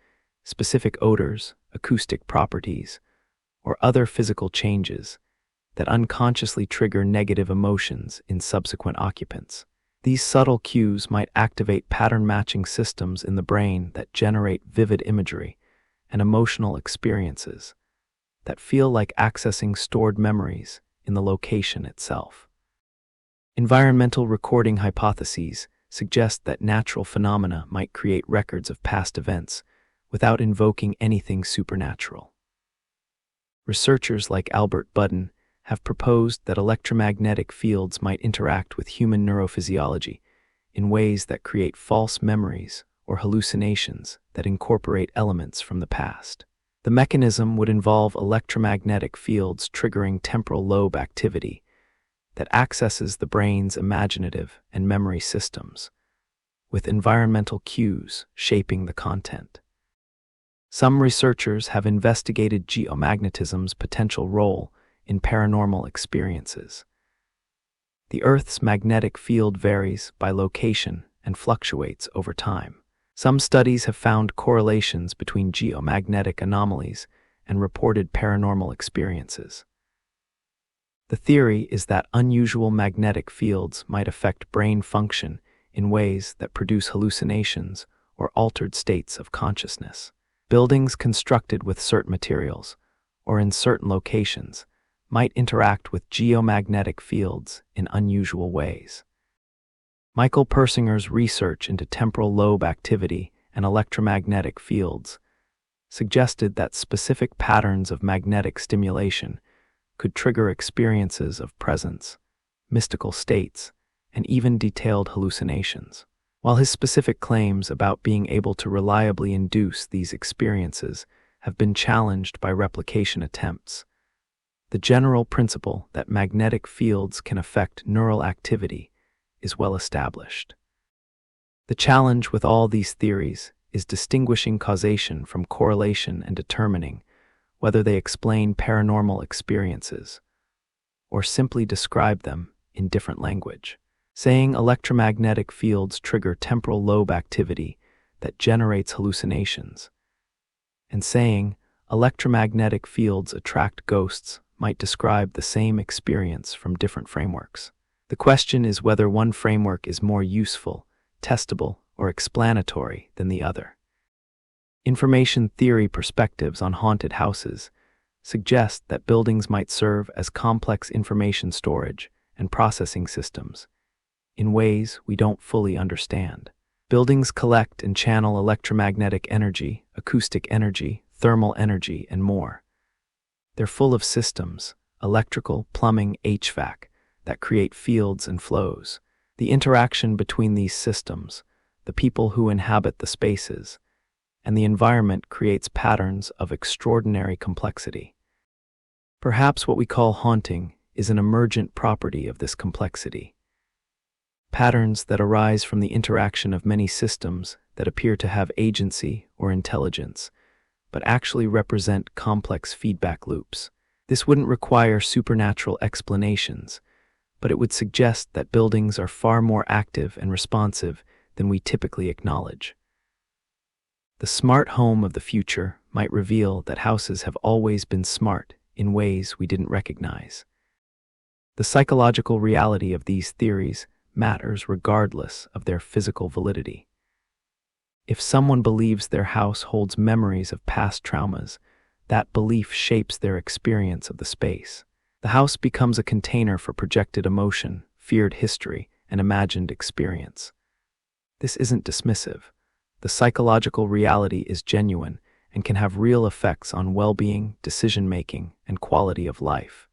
specific odors, acoustic properties, or other physical changes that unconsciously trigger negative emotions in subsequent occupants. These subtle cues might activate pattern-matching systems in the brain that generate vivid imagery and emotional experiences that feel like accessing stored memories in the location itself. Environmental recording hypotheses suggest that natural phenomena might create records of past events without invoking anything supernatural. Researchers like Albert Budden have proposed that electromagnetic fields might interact with human neurophysiology in ways that create false memories or hallucinations that incorporate elements from the past. The mechanism would involve electromagnetic fields triggering temporal lobe activity that accesses the brain's imaginative and memory systems, with environmental cues shaping the content. Some researchers have investigated geomagnetism's potential role in paranormal experiences. The Earth's magnetic field varies by location and fluctuates over time. Some studies have found correlations between geomagnetic anomalies and reported paranormal experiences. The theory is that unusual magnetic fields might affect brain function in ways that produce hallucinations or altered states of consciousness. Buildings constructed with certain materials or in certain locations might interact with geomagnetic fields in unusual ways. Michael Persinger's research into temporal lobe activity and electromagnetic fields suggested that specific patterns of magnetic stimulation could trigger experiences of presence, mystical states, and even detailed hallucinations. While his specific claims about being able to reliably induce these experiences have been challenged by replication attempts, the general principle that magnetic fields can affect neural activity is well established. The challenge with all these theories is distinguishing causation from correlation and determining whether they explain paranormal experiences or simply describe them in different language. Saying electromagnetic fields trigger temporal lobe activity that generates hallucinations, and saying electromagnetic fields attract ghosts might describe the same experience from different frameworks. The question is whether one framework is more useful, testable, or explanatory than the other. Information theory perspectives on haunted houses suggest that buildings might serve as complex information storage and processing systems in ways we don't fully understand. Buildings collect and channel electromagnetic energy, acoustic energy, thermal energy, and more. They're full of systems, electrical, plumbing, HVAC, that create fields and flows. The interaction between these systems, the people who inhabit the spaces, and the environment creates patterns of extraordinary complexity. Perhaps what we call haunting is an emergent property of this complexity. Patterns that arise from the interaction of many systems that appear to have agency or intelligence, but actually represent complex feedback loops. This wouldn't require supernatural explanations, but it would suggest that buildings are far more active and responsive than we typically acknowledge. The smart home of the future might reveal that houses have always been smart in ways we didn't recognize. The psychological reality of these theories matters regardless of their physical validity. If someone believes their house holds memories of past traumas, that belief shapes their experience of the space. The house becomes a container for projected emotion, feared history, and imagined experience. This isn't dismissive. The psychological reality is genuine and can have real effects on well-being, decision-making, and quality of life.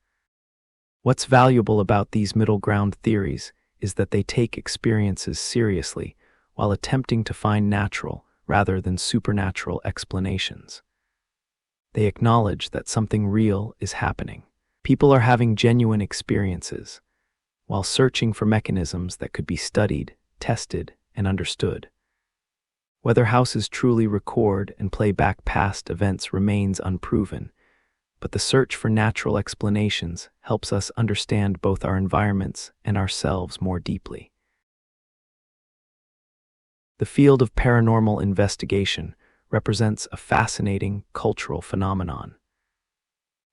What's valuable about these middle ground theories is that they take experiences seriously while attempting to find natural rather than supernatural explanations. They acknowledge that something real is happening. People are having genuine experiences while searching for mechanisms that could be studied, tested, and understood. Whether houses truly record and play back past events remains unproven, but the search for natural explanations helps us understand both our environments and ourselves more deeply. The field of paranormal investigation represents a fascinating cultural phenomenon,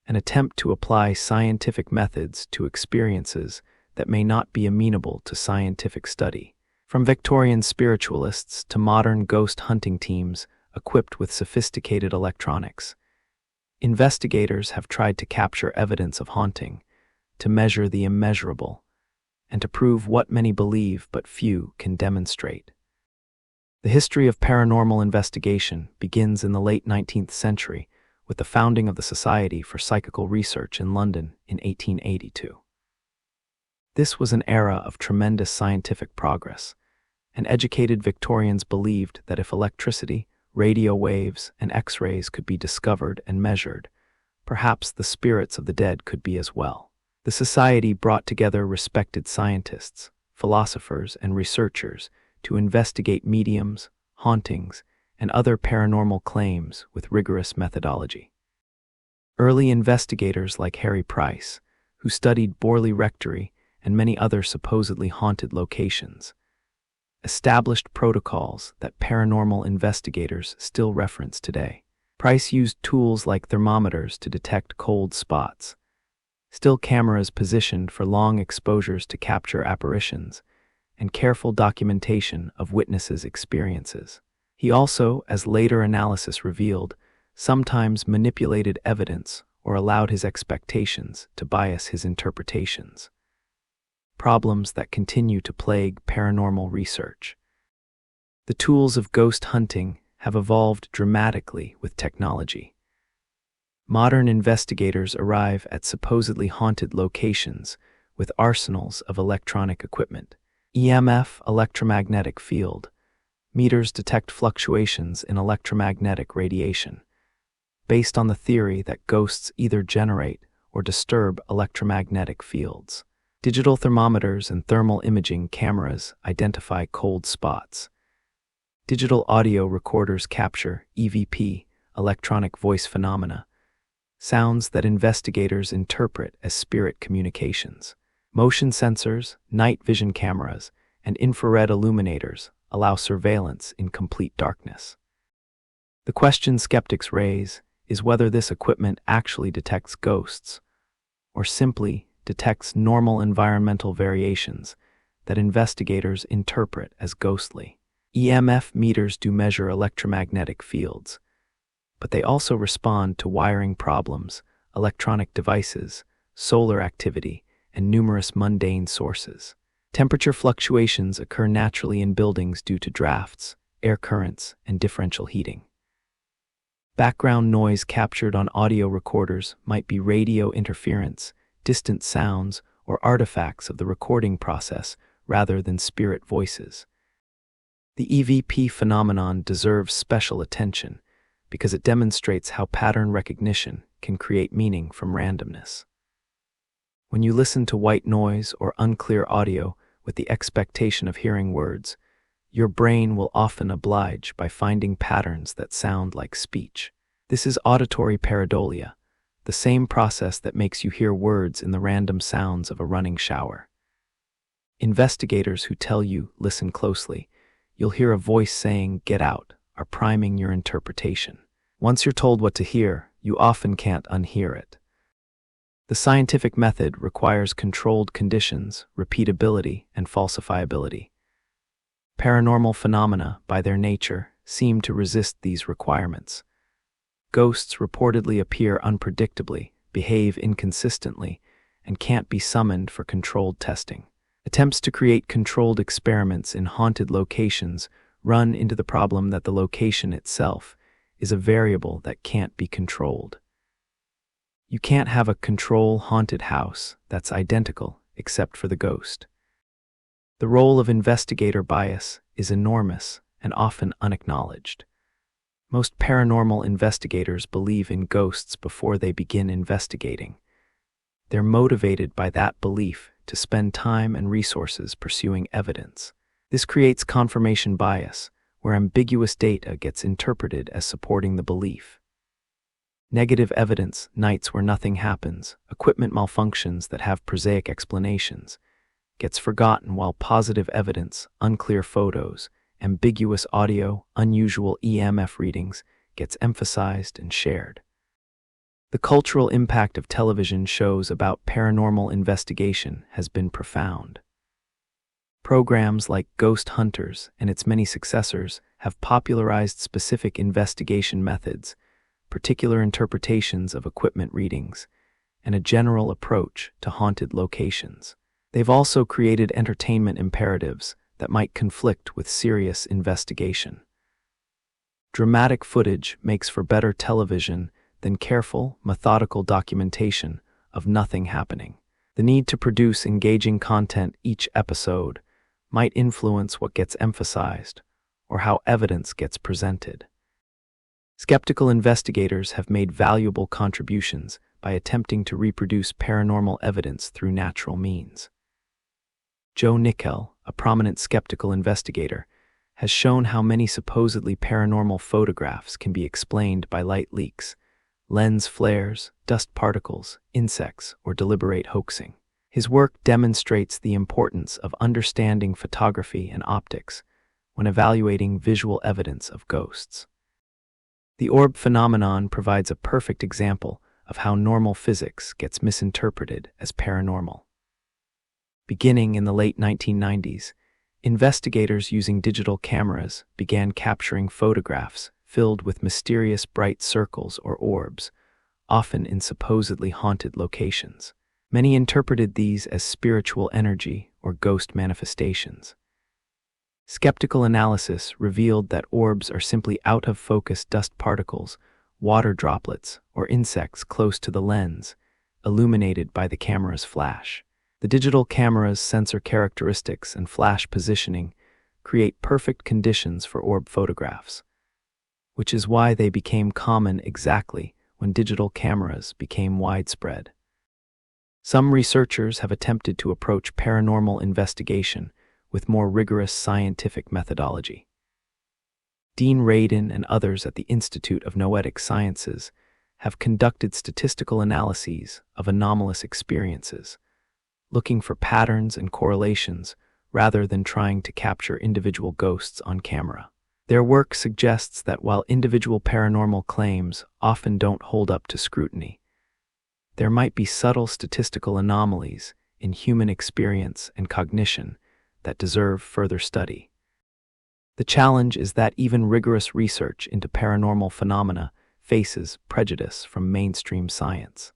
an attempt to apply scientific methods to experiences that may not be amenable to scientific study. From Victorian spiritualists to modern ghost hunting teams equipped with sophisticated electronics, investigators have tried to capture evidence of haunting, to measure the immeasurable, and to prove what many believe but few can demonstrate. The history of paranormal investigation begins in the late 19th century with the founding of the Society for Psychical Research in London in 1882. This was an era of tremendous scientific progress, and educated Victorians believed that if electricity, radio waves, and X-rays could be discovered and measured, perhaps the spirits of the dead could be as well. The society brought together respected scientists, philosophers, and researchers to investigate mediums, hauntings, and other paranormal claims with rigorous methodology. Early investigators like Harry Price, who studied Borley Rectory and many other supposedly haunted locations, established protocols that paranormal investigators still reference today. Price used tools like thermometers to detect cold spots, still cameras positioned for long exposures to capture apparitions, and careful documentation of witnesses' experiences. He also, as later analysis revealed, sometimes manipulated evidence or allowed his expectations to bias his interpretations. Problems that continue to plague paranormal research. The tools of ghost hunting have evolved dramatically with technology. Modern investigators arrive at supposedly haunted locations with arsenals of electronic equipment. EMF, electromagnetic field. Meters detect fluctuations in electromagnetic radiation, based on the theory that ghosts either generate or disturb electromagnetic fields. Digital thermometers and thermal imaging cameras identify cold spots. Digital audio recorders capture EVP, electronic voice phenomena, sounds that investigators interpret as spirit communications. Motion sensors, night vision cameras, and infrared illuminators allow surveillance in complete darkness. The question skeptics raise is whether this equipment actually detects ghosts, or simply detects normal environmental variations that investigators interpret as ghostly. EMF meters do measure electromagnetic fields, but they also respond to wiring problems, electronic devices, solar activity, and numerous mundane sources. Temperature fluctuations occur naturally in buildings due to drafts, air currents, and differential heating. Background noise captured on audio recorders might be radio interference, distant sounds, or artifacts of the recording process rather than spirit voices. The EVP phenomenon deserves special attention because it demonstrates how pattern recognition can create meaning from randomness. When you listen to white noise or unclear audio with the expectation of hearing words, your brain will often oblige by finding patterns that sound like speech. This is auditory pareidolia, the same process that makes you hear words in the random sounds of a running shower. Investigators who tell you, listen closely, you'll hear a voice saying, get out, are priming your interpretation. Once you're told what to hear, you often can't unhear it. The scientific method requires controlled conditions, repeatability, and falsifiability. Paranormal phenomena, by their nature, seem to resist these requirements. Ghosts reportedly appear unpredictably, behave inconsistently, and can't be summoned for controlled testing. Attempts to create controlled experiments in haunted locations run into the problem that the location itself is a variable that can't be controlled. You can't have a control haunted house that's identical except for the ghost. The role of investigator bias is enormous and often unacknowledged. Most paranormal investigators believe in ghosts before they begin investigating. They're motivated by that belief to spend time and resources pursuing evidence. This creates confirmation bias, where ambiguous data gets interpreted as supporting the belief. Negative evidence, nights where nothing happens, equipment malfunctions that have prosaic explanations, gets forgotten, while positive evidence, unclear photos, ambiguous audio, unusual EMF readings, gets emphasized and shared. The cultural impact of television shows about paranormal investigation has been profound. Programs like Ghost Hunters and its many successors have popularized specific investigation methods, particular interpretations of equipment readings, and a general approach to haunted locations. They've also created entertainment imperatives that might conflict with serious investigation. Dramatic footage makes for better television than careful, methodical documentation of nothing happening. The need to produce engaging content each episode might influence what gets emphasized or how evidence gets presented. Skeptical investigators have made valuable contributions by attempting to reproduce paranormal evidence through natural means. Joe Nickell, a prominent skeptical investigator, has shown how many supposedly paranormal photographs can be explained by light leaks, lens flares, dust particles, insects, or deliberate hoaxing. His work demonstrates the importance of understanding photography and optics when evaluating visual evidence of ghosts. The orb phenomenon provides a perfect example of how normal physics gets misinterpreted as paranormal. Beginning in the late 1990s, investigators using digital cameras began capturing photographs filled with mysterious bright circles or orbs, often in supposedly haunted locations. Many interpreted these as spiritual energy or ghost manifestations. Skeptical analysis revealed that orbs are simply out-of-focus dust particles, water droplets, or insects close to the lens, illuminated by the camera's flash. The digital camera's sensor characteristics and flash positioning create perfect conditions for orb photographs, which is why they became common exactly when digital cameras became widespread. Some researchers have attempted to approach paranormal investigation with more rigorous scientific methodology. Dean Radin and others at the Institute of Noetic Sciences have conducted statistical analyses of anomalous experiences, looking for patterns and correlations rather than trying to capture individual ghosts on camera. Their work suggests that while individual paranormal claims often don't hold up to scrutiny, there might be subtle statistical anomalies in human experience and cognition that deserve further study. The challenge is that even rigorous research into paranormal phenomena faces prejudice from mainstream science.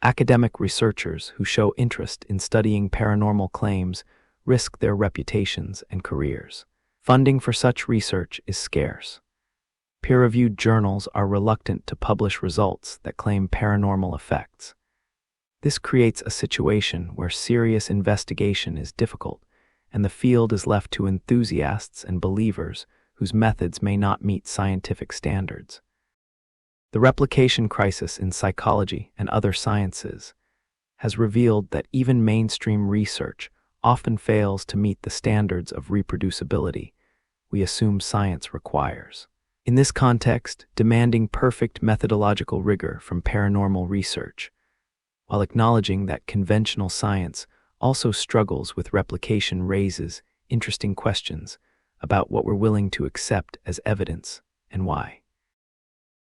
Academic researchers who show interest in studying paranormal claims risk their reputations and careers. Funding for such research is scarce. Peer-reviewed journals are reluctant to publish results that claim paranormal effects. This creates a situation where serious investigation is difficult, and the field is left to enthusiasts and believers whose methods may not meet scientific standards. The replication crisis in psychology and other sciences has revealed that even mainstream research often fails to meet the standards of reproducibility we assume science requires. In this context, demanding perfect methodological rigor from paranormal research, while acknowledging that conventional science also struggles with replication, raises interesting questions about what we're willing to accept as evidence and why.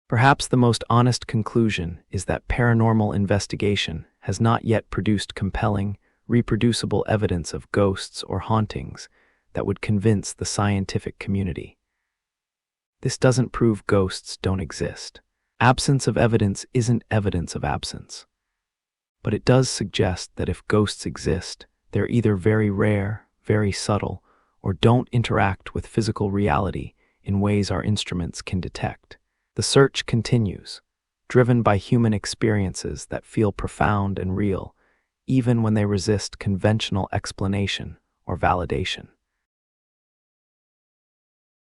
Perhaps the most honest conclusion is that paranormal investigation has not yet produced compelling, reproducible evidence of ghosts or hauntings that would convince the scientific community. This doesn't prove ghosts don't exist. Absence of evidence isn't evidence of absence. But it does suggest that if ghosts exist, they're either very rare, very subtle, or don't interact with physical reality in ways our instruments can detect. The search continues, driven by human experiences that feel profound and real, even when they resist conventional explanation or validation.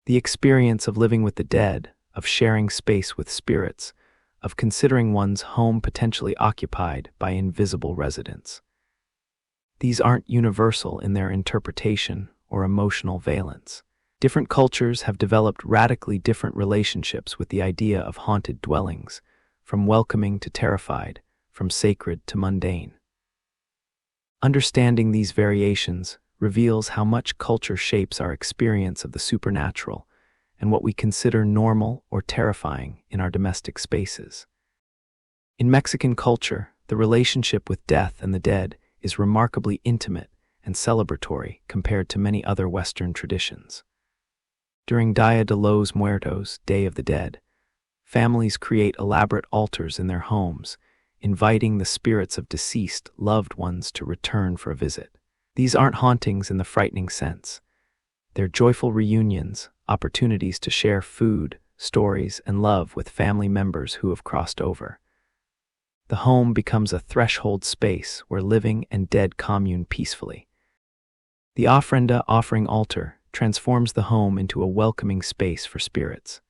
The experience of living with the dead, of sharing space with spirits, of considering one's home potentially occupied by invisible residents. These aren't universal in their interpretation or emotional valence. Different cultures have developed radically different relationships with the idea of haunted dwellings, from welcoming to terrified, from sacred to mundane. Understanding these variations reveals how much culture shapes our experience of the supernatural and what we consider normal or terrifying in our domestic spaces. In Mexican culture, the relationship with death and the dead is remarkably intimate and celebratory compared to many other Western traditions. During Dia de los Muertos, Day of the Dead, families create elaborate altars in their homes, inviting the spirits of deceased loved ones to return for a visit. These aren't hauntings in the frightening sense. They're joyful reunions, opportunities to share food, stories, and love with family members who have crossed over. The home becomes a threshold space where living and dead commune peacefully. The ofrenda offering altar transforms the home into a welcoming space for spirits.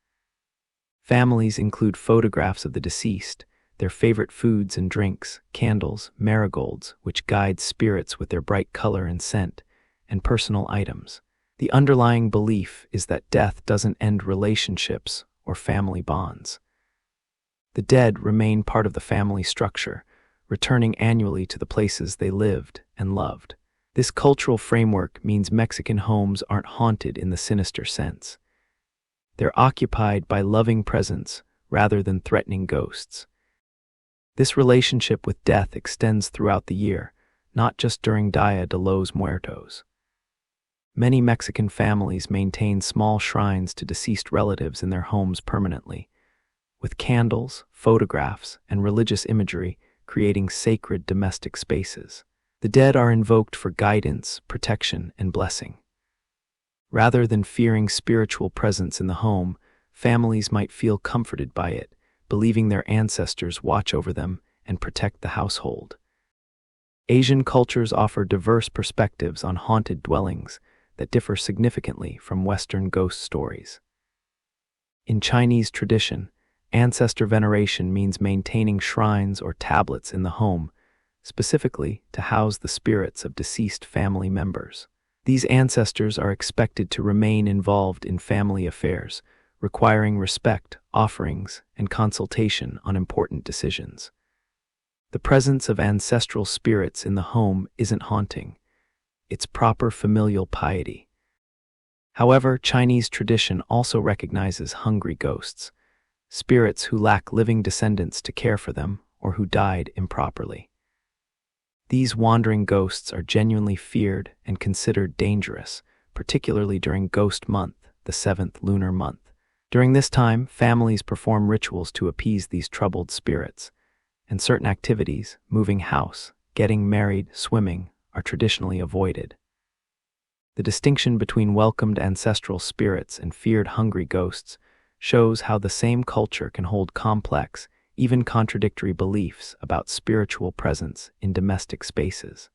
Families include photographs of the deceased, their favorite foods and drinks, candles, marigolds, which guide spirits with their bright color and scent, and personal items. The underlying belief is that death doesn't end relationships or family bonds. The dead remain part of the family structure, returning annually to the places they lived and loved. This cultural framework means Mexican homes aren't haunted in the sinister sense. They're occupied by loving presence rather than threatening ghosts. This relationship with death extends throughout the year, not just during Dia de los Muertos. Many Mexican families maintain small shrines to deceased relatives in their homes permanently, with candles, photographs, and religious imagery creating sacred domestic spaces. The dead are invoked for guidance, protection, and blessing. Rather than fearing spiritual presence in the home, families might feel comforted by it, believing their ancestors watch over them and protect the household. Asian cultures offer diverse perspectives on haunted dwellings that differ significantly from Western ghost stories. In Chinese tradition, ancestor veneration means maintaining shrines or tablets in the home, specifically to house the spirits of deceased family members. These ancestors are expected to remain involved in family affairs, requiring respect, offerings, and consultation on important decisions. The presence of ancestral spirits in the home isn't haunting. It's proper familial piety. However, Chinese tradition also recognizes hungry ghosts, spirits who lack living descendants to care for them or who died improperly. These wandering ghosts are genuinely feared and considered dangerous, particularly during Ghost Month, the 7th lunar month. During this time, families perform rituals to appease these troubled spirits, and certain activities, moving house, getting married, swimming, are traditionally avoided. The distinction between welcomed ancestral spirits and feared hungry ghosts shows how the same culture can hold complex, even contradictory beliefs about spiritual presence in domestic spaces.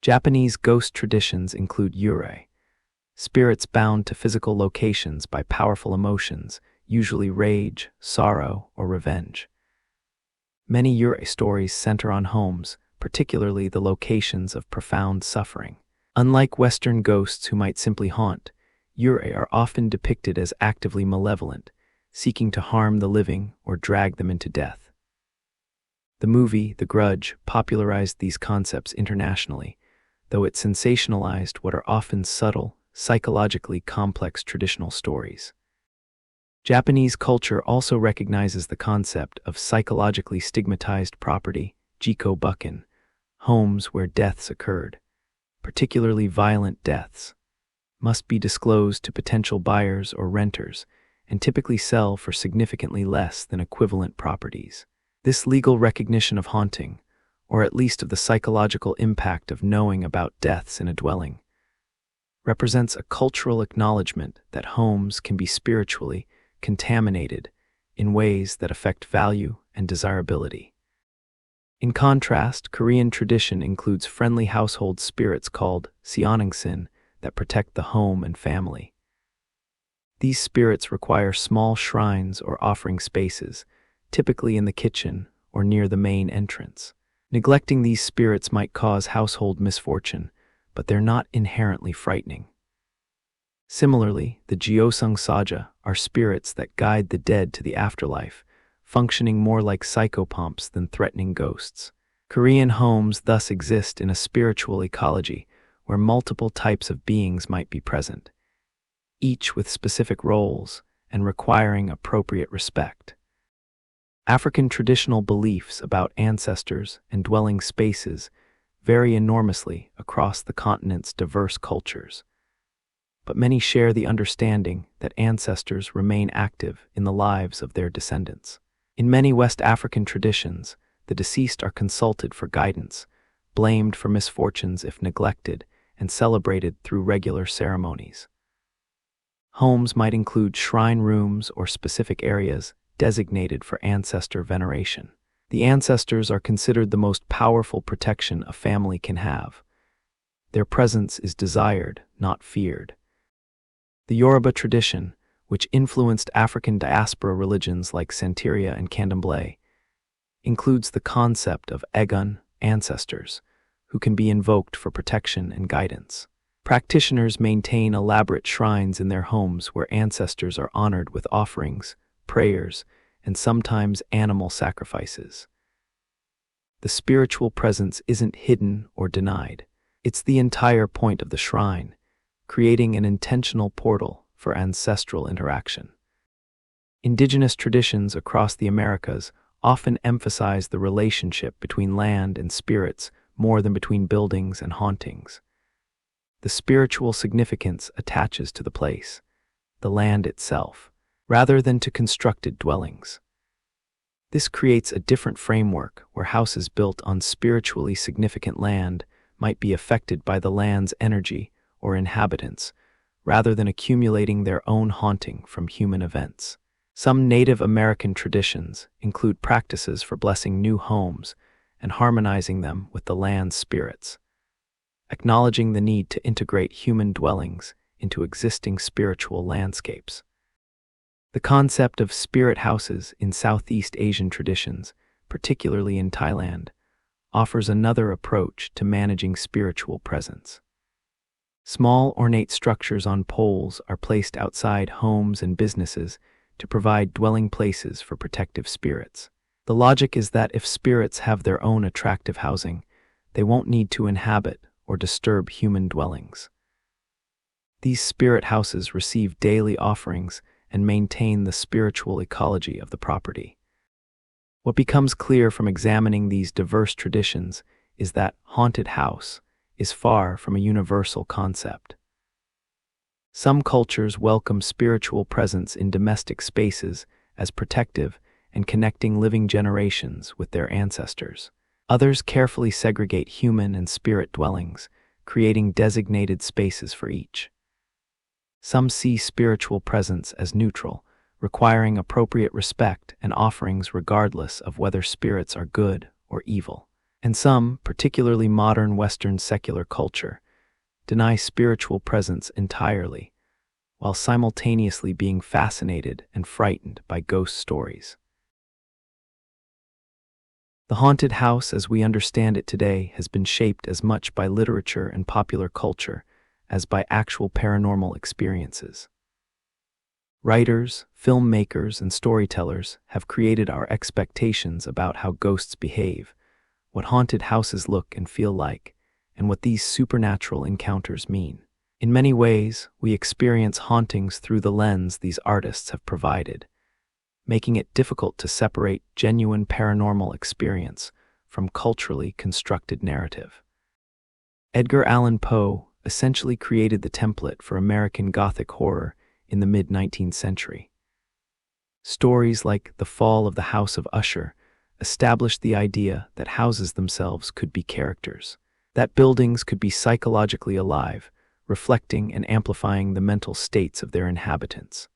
Japanese ghost traditions include yurei, spirits bound to physical locations by powerful emotions, usually rage, sorrow, or revenge. Many yurei stories center on homes, particularly the locations of profound suffering. Unlike Western ghosts who might simply haunt, yurei are often depicted as actively malevolent, seeking to harm the living or drag them into death. The movie, The Grudge, popularized these concepts internationally, though it sensationalized what are often subtle, psychologically complex traditional stories. Japanese culture also recognizes the concept of psychologically stigmatized property, jikobuken, homes where deaths occurred, particularly violent deaths, must be disclosed to potential buyers or renters, and typically sell for significantly less than equivalent properties. This legal recognition of haunting, or at least of the psychological impact of knowing about deaths in a dwelling, represents a cultural acknowledgement that homes can be spiritually contaminated in ways that affect value and desirability. In contrast, Korean tradition includes friendly household spirits called seoningsin that protect the home and family. These spirits require small shrines or offering spaces, typically in the kitchen or near the main entrance. Neglecting these spirits might cause household misfortune, but they're not inherently frightening. Similarly, the Gyeosung Saja are spirits that guide the dead to the afterlife, functioning more like psychopomps than threatening ghosts. Korean homes thus exist in a spiritual ecology where multiple types of beings might be present, each with specific roles and requiring appropriate respect. African traditional beliefs about ancestors and dwelling spaces vary enormously across the continent's diverse cultures, but many share the understanding that ancestors remain active in the lives of their descendants. In many West African traditions, the deceased are consulted for guidance, blamed for misfortunes if neglected, and celebrated through regular ceremonies. Homes might include shrine rooms or specific areas designated for ancestor veneration. The ancestors are considered the most powerful protection a family can have. Their presence is desired, not feared. The Yoruba tradition, which influenced African diaspora religions like Santeria and Candomblé, includes the concept of Egun, ancestors, who can be invoked for protection and guidance. Practitioners maintain elaborate shrines in their homes where ancestors are honored with offerings, prayers, and sometimes animal sacrifices. The spiritual presence isn't hidden or denied. It's the entire point of the shrine, creating an intentional portal for ancestral interaction. Indigenous traditions across the Americas often emphasize the relationship between land and spirits more than between buildings and hauntings. The spiritual significance attaches to the place, the land itself, rather than to constructed dwellings. This creates a different framework where houses built on spiritually significant land might be affected by the land's energy or inhabitants, rather than accumulating their own haunting from human events. Some Native American traditions include practices for blessing new homes and harmonizing them with the land's spirits, acknowledging the need to integrate human dwellings into existing spiritual landscapes. The concept of spirit houses in Southeast Asian traditions, particularly in Thailand, offers another approach to managing spiritual presence. Small ornate structures on poles are placed outside homes and businesses to provide dwelling places for protective spirits. The logic is that if spirits have their own attractive housing, they won't need to inhabit or disturb human dwellings. These spirit houses receive daily offerings and maintain the spiritual ecology of the property. What becomes clear from examining these diverse traditions is that haunted house is far from a universal concept. Some cultures welcome spiritual presence in domestic spaces as protective and connecting living generations with their ancestors. Others carefully segregate human and spirit dwellings, creating designated spaces for each. Some see spiritual presence as neutral, requiring appropriate respect and offerings regardless of whether spirits are good or evil. And some, particularly modern Western secular culture, deny spiritual presence entirely, while simultaneously being fascinated and frightened by ghost stories. The haunted house as we understand it today has been shaped as much by literature and popular culture as by actual paranormal experiences. Writers, filmmakers, and storytellers have created our expectations about how ghosts behave, what haunted houses look and feel like, and what these supernatural encounters mean. In many ways, we experience hauntings through the lens these artists have provided, making it difficult to separate genuine paranormal experience from culturally constructed narrative. Edgar Allan Poe essentially created the template for American Gothic horror in the mid-19th century. Stories like The Fall of the House of Usher established the idea that houses themselves could be characters, that buildings could be psychologically alive, reflecting and amplifying the mental states of their inhabitants.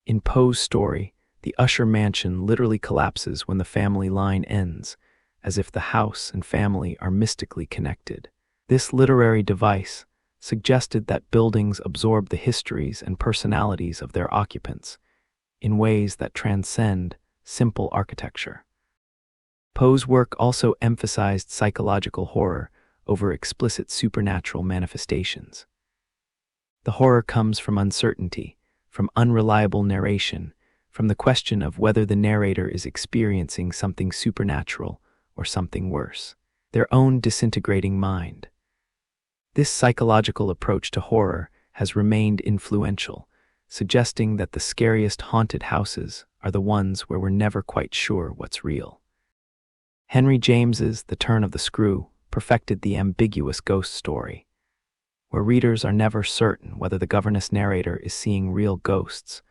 In Poe's story, the Usher mansion literally collapses when the family line ends, as if the house and family are mystically connected. This literary device suggested that buildings absorb the histories and personalities of their occupants in ways that transcend simple architecture. Poe's work also emphasized psychological horror over explicit supernatural manifestations. The horror comes from uncertainty, from unreliable narration, from the question of whether the narrator is experiencing something supernatural or something worse, their own disintegrating mind. This psychological approach to horror has remained influential, suggesting that the scariest haunted houses are the ones where we're never quite sure what's real. Henry James's The Turn of the Screw perfected the ambiguous ghost story, where readers are never certain whether the governess narrator is seeing real ghosts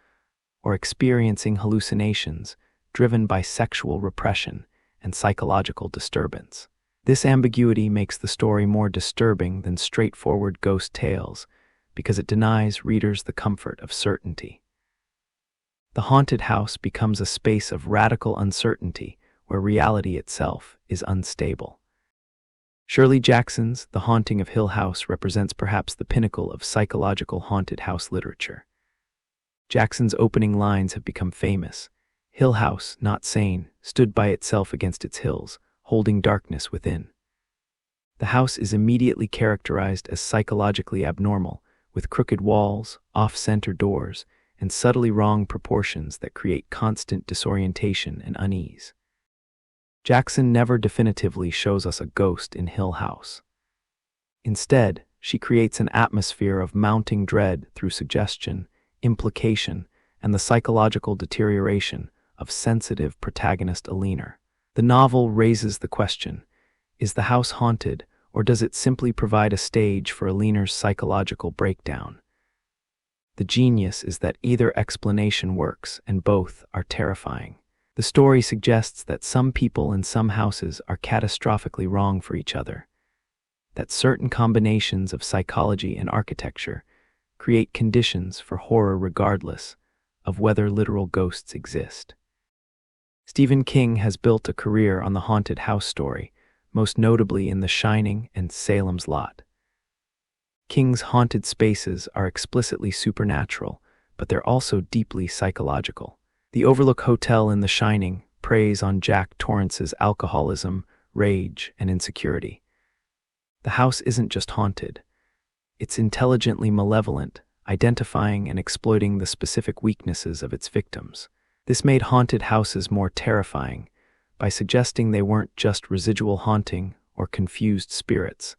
or experiencing hallucinations driven by sexual repression and psychological disturbance. This ambiguity makes the story more disturbing than straightforward ghost tales because it denies readers the comfort of certainty. The haunted house becomes a space of radical uncertainty where reality itself is unstable. Shirley Jackson's The Haunting of Hill House represents perhaps the pinnacle of psychological haunted house literature. Jackson's opening lines have become famous. Hill House, not sane, stood by itself against its hills, holding darkness within. The house is immediately characterized as psychologically abnormal, with crooked walls, off-center doors, and subtly wrong proportions that create constant disorientation and unease. Jackson never definitively shows us a ghost in Hill House. Instead, she creates an atmosphere of mounting dread through suggestion, implication, and the psychological deterioration of sensitive protagonist Alina. The novel raises the question, is the house haunted, or does it simply provide a stage for Alina's psychological breakdown? The genius is that either explanation works, and both are terrifying. The story suggests that some people in some houses are catastrophically wrong for each other, that certain combinations of psychology and architecture create conditions for horror regardless of whether literal ghosts exist. Stephen King has built a career on the haunted house story, most notably in The Shining and Salem's Lot. King's haunted spaces are explicitly supernatural, but they're also deeply psychological. The Overlook Hotel in The Shining preys on Jack Torrance's alcoholism, rage, and insecurity. The house isn't just haunted. It's intelligently malevolent, identifying and exploiting the specific weaknesses of its victims. This made haunted houses more terrifying by suggesting they weren't just residual haunting or confused spirits,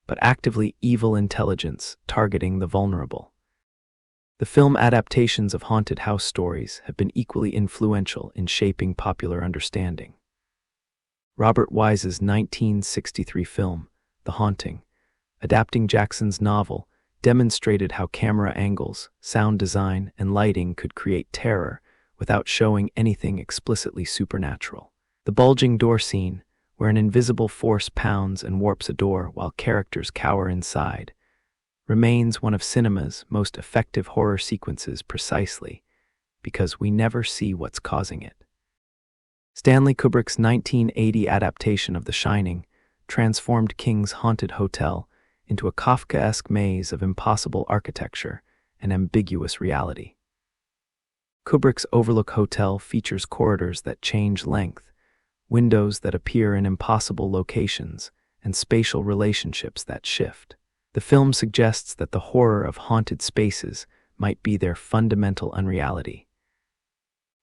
but actively evil intelligence targeting the vulnerable. The film adaptations of haunted house stories have been equally influential in shaping popular understanding. Robert Wise's 1963 film, The Haunting, adapting Jackson's novel, demonstrated how camera angles, sound design, and lighting could create terror without showing anything explicitly supernatural. The bulging door scene, where an invisible force pounds and warps a door while characters cower inside, remains one of cinema's most effective horror sequences precisely because we never see what's causing it. Stanley Kubrick's 1980 adaptation of The Shining transformed King's haunted hotel into a Kafkaesque maze of impossible architecture and ambiguous reality. Kubrick's Overlook Hotel features corridors that change length, windows that appear in impossible locations, and spatial relationships that shift. The film suggests that the horror of haunted spaces might be their fundamental unreality.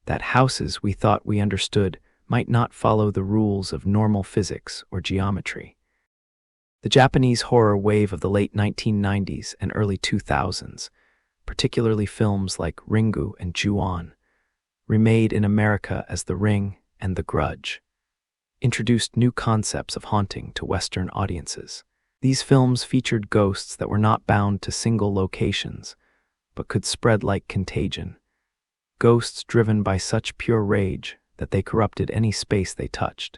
That houses we thought we understood might not follow the rules of normal physics or geometry. The Japanese horror wave of the late 1990s and early 2000s, particularly films like Ringu and Ju-on, remade in America as The Ring and The Grudge, introduced new concepts of haunting to Western audiences. These films featured ghosts that were not bound to single locations, but could spread like contagion. Ghosts driven by such pure rage that they corrupted any space they touched.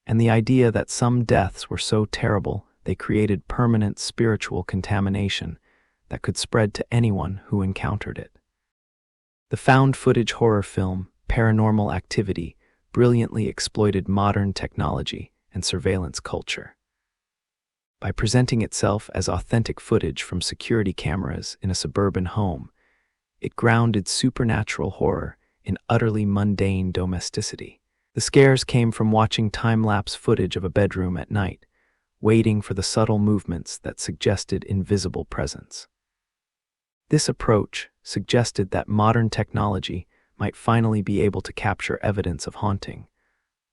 And the idea that some deaths were so terrible they created permanent spiritual contamination that could spread to anyone who encountered it. The found-footage horror film, Paranormal Activity, brilliantly exploited modern technology and surveillance culture. By presenting itself as authentic footage from security cameras in a suburban home, it grounded supernatural horror in utterly mundane domesticity. The scares came from watching time-lapse footage of a bedroom at night, waiting for the subtle movements that suggested invisible presence. This approach suggested that modern technology might finally be able to capture evidence of haunting,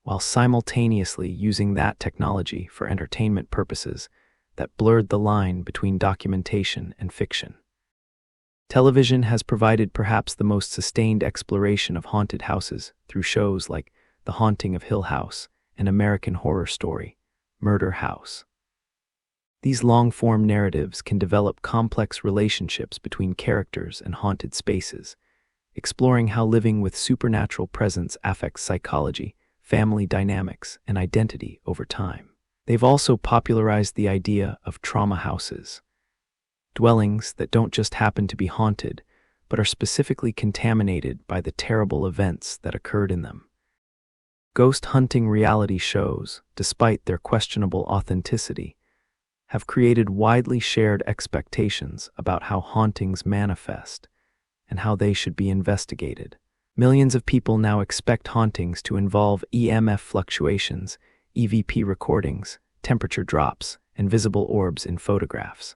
while simultaneously using that technology for entertainment purposes that blurred the line between documentation and fiction. Television has provided perhaps the most sustained exploration of haunted houses through shows like The Haunting of Hill House and American Horror Story, Murder House. These long-form narratives can develop complex relationships between characters and haunted spaces, exploring how living with supernatural presence affects psychology, family dynamics, and identity over time. They've also popularized the idea of trauma houses, dwellings that don't just happen to be haunted, but are specifically contaminated by the terrible events that occurred in them. Ghost hunting reality shows, despite their questionable authenticity, have created widely shared expectations about how hauntings manifest and how they should be investigated. Millions of people now expect hauntings to involve EMF fluctuations, EVP recordings, temperature drops, and visible orbs in photographs.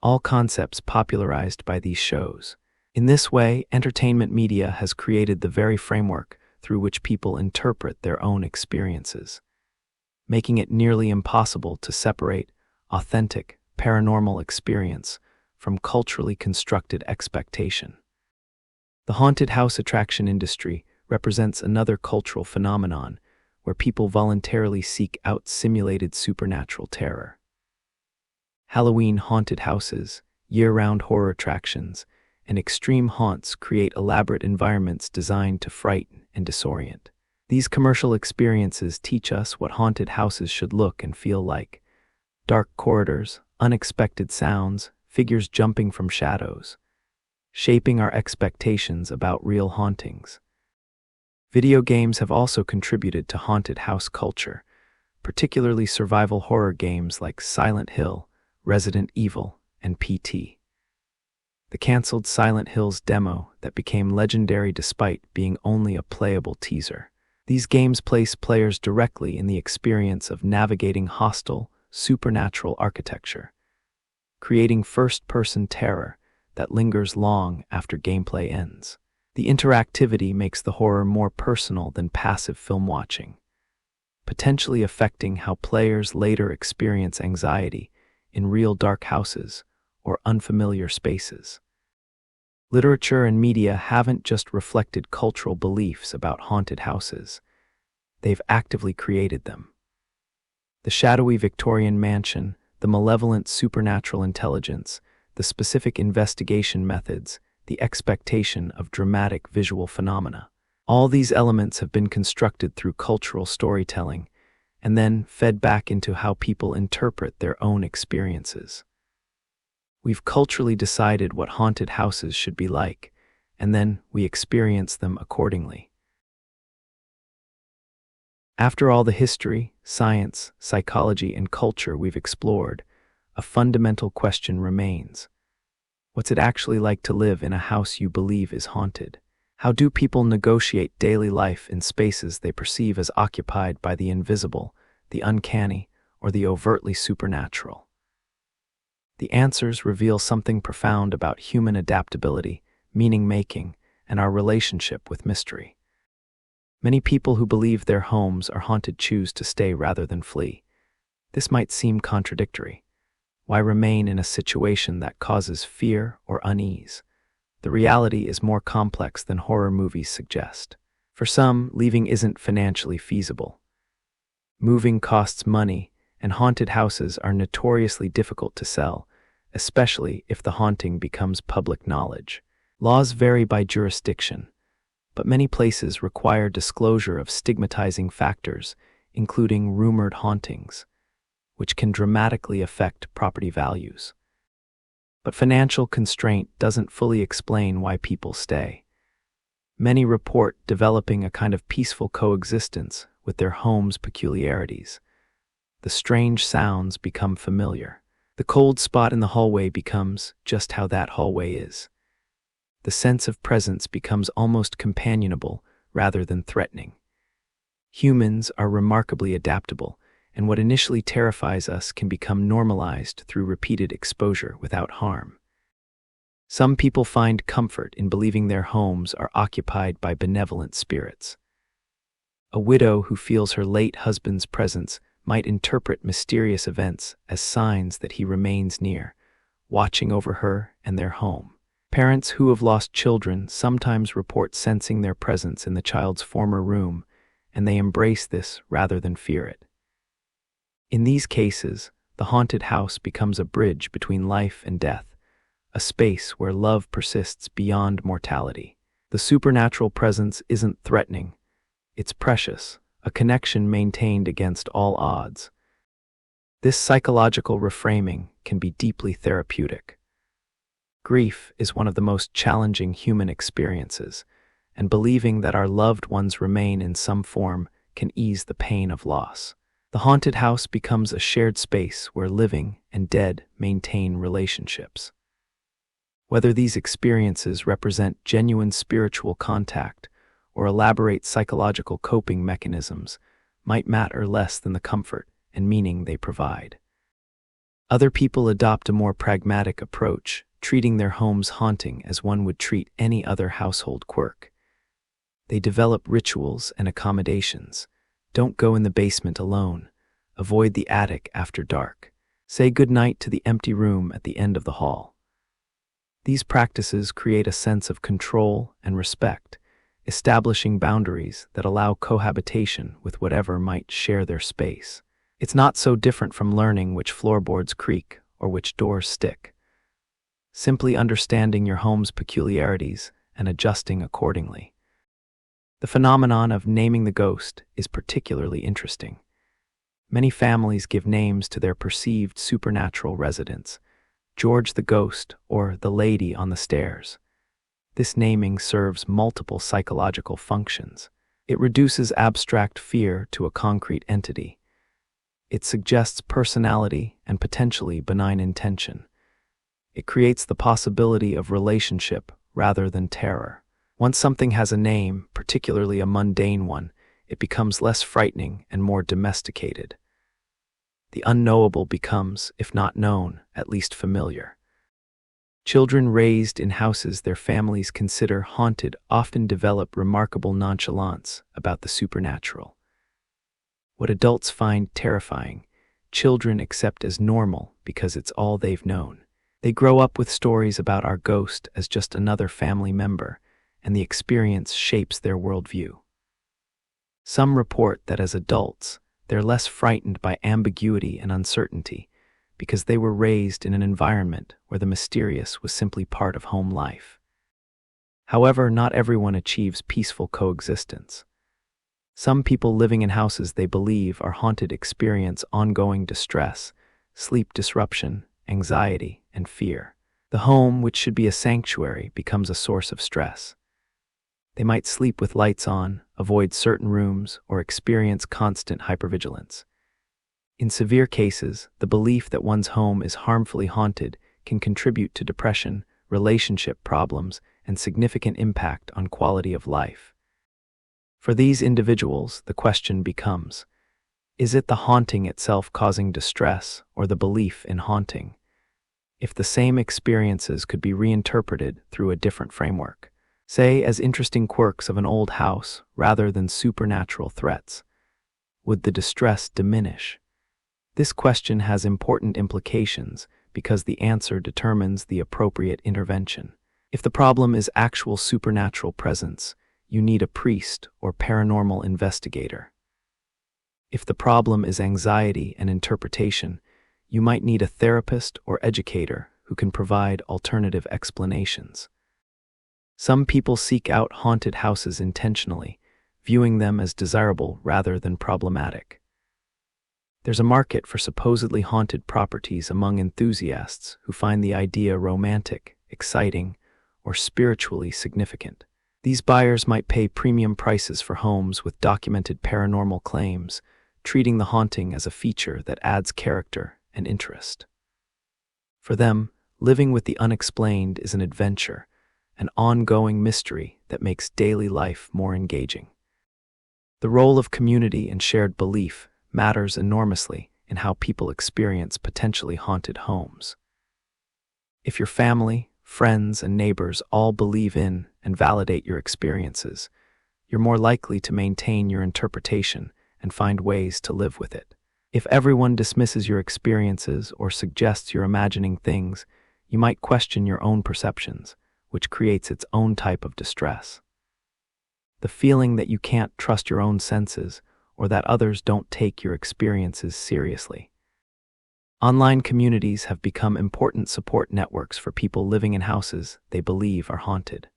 All concepts popularized by these shows. In this way, entertainment media has created the very framework through which people interpret their own experiences, making it nearly impossible to separate authentic, paranormal experience from culturally constructed expectation. The haunted house attraction industry represents another cultural phenomenon where people voluntarily seek out simulated supernatural terror. Halloween haunted houses, year-round horror attractions, and extreme haunts create elaborate environments designed to frighten and disorient. These commercial experiences teach us what haunted houses should look and feel like: dark corridors, unexpected sounds, figures jumping from shadows, shaping our expectations about real hauntings. Video games have also contributed to haunted house culture, particularly survival horror games like Silent Hill, Resident Evil, and PT. The canceled Silent Hill's demo that became legendary despite being only a playable teaser. These games place players directly in the experience of navigating hostile, supernatural architecture, creating first-person terror that lingers long after gameplay ends. The interactivity makes the horror more personal than passive film watching, potentially affecting how players later experience anxiety in real dark houses or unfamiliar spaces. Literature and media haven't just reflected cultural beliefs about haunted houses, they've actively created them. The shadowy Victorian mansion, the malevolent supernatural intelligence, the specific investigation methods, the expectation of dramatic visual phenomena. All these elements have been constructed through cultural storytelling and then fed back into how people interpret their own experiences. We've culturally decided what haunted houses should be like, and then we experience them accordingly. After all the history, science, psychology, and culture we've explored, a fundamental question remains. What's it actually like to live in a house you believe is haunted? How do people negotiate daily life in spaces they perceive as occupied by the invisible, the uncanny, or the overtly supernatural? The answers reveal something profound about human adaptability, meaning-making, and our relationship with mystery. Many people who believe their homes are haunted choose to stay rather than flee. This might seem contradictory. Why remain in a situation that causes fear or unease? The reality is more complex than horror movies suggest. For some, leaving isn't financially feasible. Moving costs money, and haunted houses are notoriously difficult to sell, especially if the haunting becomes public knowledge. Laws vary by jurisdiction, but many places require disclosure of stigmatizing factors, including rumored hauntings, which can dramatically affect property values. But financial constraint doesn't fully explain why people stay. Many report developing a kind of peaceful coexistence with their home's peculiarities. The strange sounds become familiar. The cold spot in the hallway becomes just how that hallway is. The sense of presence becomes almost companionable rather than threatening. Humans are remarkably adaptable, and what initially terrifies us can become normalized through repeated exposure without harm. Some people find comfort in believing their homes are occupied by benevolent spirits. A widow who feels her late husband's presence might interpret mysterious events as signs that he remains near, watching over her and their home. Parents who have lost children sometimes report sensing their presence in the child's former room, and they embrace this rather than fear it. In these cases, the haunted house becomes a bridge between life and death, a space where love persists beyond mortality. The supernatural presence isn't threatening. It's precious, a connection maintained against all odds. This psychological reframing can be deeply therapeutic. Grief is one of the most challenging human experiences, and believing that our loved ones remain in some form can ease the pain of loss. The haunted house becomes a shared space where living and dead maintain relationships. Whether these experiences represent genuine spiritual contact or elaborate psychological coping mechanisms might matter less than the comfort and meaning they provide. Other people adopt a more pragmatic approach, treating their home's haunting as one would treat any other household quirk. They develop rituals and accommodations. Don't go in the basement alone. Avoid the attic after dark. Say goodnight to the empty room at the end of the hall. These practices create a sense of control and respect, establishing boundaries that allow cohabitation with whatever might share their space. It's not so different from learning which floorboards creak or which doors stick. Simply understanding your home's peculiarities and adjusting accordingly. The phenomenon of naming the ghost is particularly interesting. Many families give names to their perceived supernatural residents: George the Ghost or the Lady on the Stairs. This naming serves multiple psychological functions. It reduces abstract fear to a concrete entity. It suggests personality and potentially benign intention. It creates the possibility of relationship rather than terror. Once something has a name, particularly a mundane one, it becomes less frightening and more domesticated. The unknowable becomes, if not known, at least familiar. Children raised in houses their families consider haunted often develop remarkable nonchalance about the supernatural. What adults find terrifying, children accept as normal because it's all they've known. They grow up with stories about our ghost as just another family member, and the experience shapes their worldview. Some report that as adults, they're less frightened by ambiguity and uncertainty because they were raised in an environment where the mysterious was simply part of home life. However, not everyone achieves peaceful coexistence. Some people living in houses they believe are haunted experience ongoing distress, sleep disruption, anxiety, and fear. The home, which should be a sanctuary, becomes a source of stress. They might sleep with lights on, avoid certain rooms, or experience constant hypervigilance. In severe cases, the belief that one's home is harmfully haunted can contribute to depression, relationship problems, and significant impact on quality of life. For these individuals, the question becomes, is it the haunting itself causing distress or the belief in haunting? If the same experiences could be reinterpreted through a different framework, say as interesting quirks of an old house rather than supernatural threats, would the distress diminish? This question has important implications because the answer determines the appropriate intervention. If the problem is actual supernatural presence, you need a priest or paranormal investigator. If the problem is anxiety and interpretation, you might need a therapist or educator who can provide alternative explanations. Some people seek out haunted houses intentionally, viewing them as desirable rather than problematic. There's a market for supposedly haunted properties among enthusiasts who find the idea romantic, exciting, or spiritually significant. These buyers might pay premium prices for homes with documented paranormal claims, treating the haunting as a feature that adds character and interest. For them, living with the unexplained is an adventure, an ongoing mystery that makes daily life more engaging. The role of community and shared belief matters enormously in how people experience potentially haunted homes. If your family, friends, and neighbors all believe in and validate your experiences, you're more likely to maintain your interpretation and find ways to live with it. If everyone dismisses your experiences or suggests you're imagining things, you might question your own perceptions, which creates its own type of distress. The feeling that you can't trust your own senses or that others don't take your experiences seriously. Online communities have become important support networks for people living in houses they believe are haunted.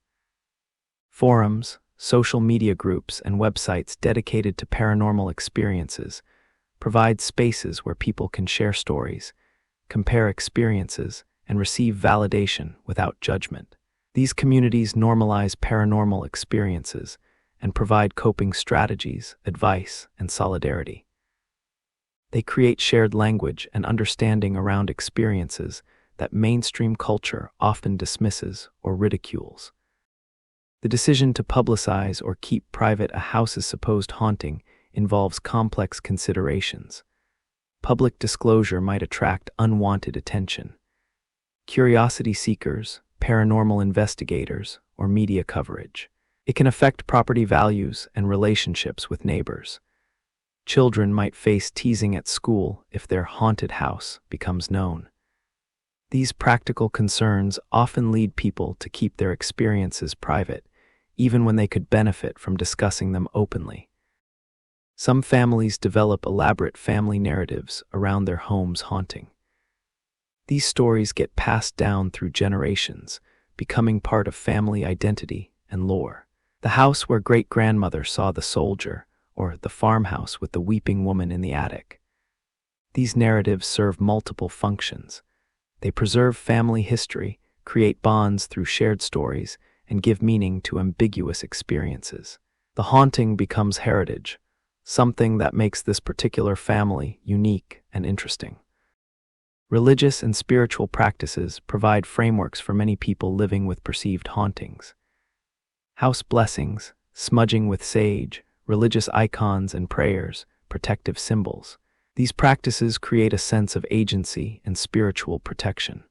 Forums, social media groups, and websites dedicated to paranormal experiences provide spaces where people can share stories, compare experiences, and receive validation without judgment. These communities normalize paranormal experiences and provide coping strategies, advice, and solidarity. They create shared language and understanding around experiences that mainstream culture often dismisses or ridicules. The decision to publicize or keep private a house's supposed haunting involves complex considerations. Public disclosure might attract unwanted attention. Curiosity seekers, paranormal investigators, or media coverage. It can affect property values and relationships with neighbors. Children might face teasing at school if their haunted house becomes known. These practical concerns often lead people to keep their experiences private, even when they could benefit from discussing them openly. Some families develop elaborate family narratives around their home's haunting. These stories get passed down through generations, becoming part of family identity and lore. The house where great-grandmother saw the soldier, or the farmhouse with the weeping woman in the attic. These narratives serve multiple functions. They preserve family history, create bonds through shared stories, and give meaning to ambiguous experiences. The haunting becomes heritage, something that makes this particular family unique and interesting. Religious and spiritual practices provide frameworks for many people living with perceived hauntings. House blessings, smudging with sage, religious icons and prayers, protective symbols. These practices create a sense of agency and spiritual protection.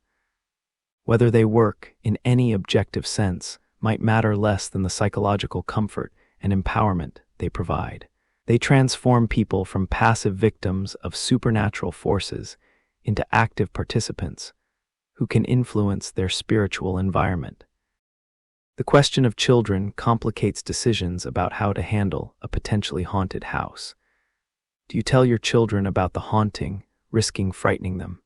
Whether they work in any objective sense might matter less than the psychological comfort and empowerment they provide. They transform people from passive victims of supernatural forces into active participants who can influence their spiritual environment. The question of children complicates decisions about how to handle a potentially haunted house. Do you tell your children about the haunting, risking frightening them?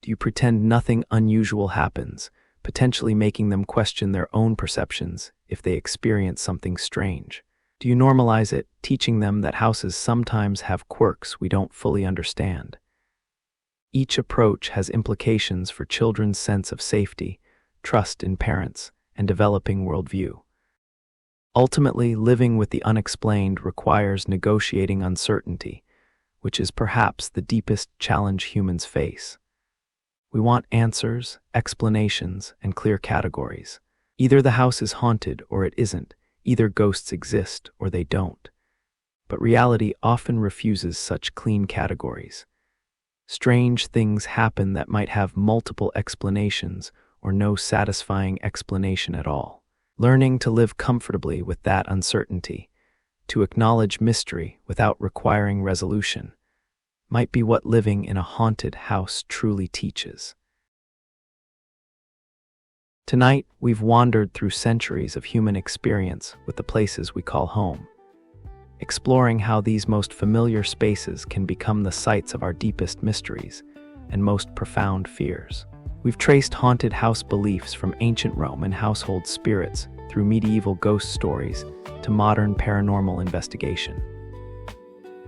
Do you pretend nothing unusual happens, potentially making them question their own perceptions if they experience something strange? Do you normalize it, teaching them that houses sometimes have quirks we don't fully understand? Each approach has implications for children's sense of safety, trust in parents, and developing worldview. Ultimately, living with the unexplained requires negotiating uncertainty, which is perhaps the deepest challenge humans face. We want answers, explanations, and clear categories. Either the house is haunted or it isn't. Either ghosts exist or they don't. But reality often refuses such clean categories. Strange things happen that might have multiple explanations or no satisfying explanation at all. Learning to live comfortably with that uncertainty, to acknowledge mystery without requiring resolution, might be what living in a haunted house truly teaches. Tonight, we've wandered through centuries of human experience with the places we call home, exploring how these most familiar spaces can become the sites of our deepest mysteries and most profound fears. We've traced haunted house beliefs from ancient Rome and household spirits through medieval ghost stories to modern paranormal investigation.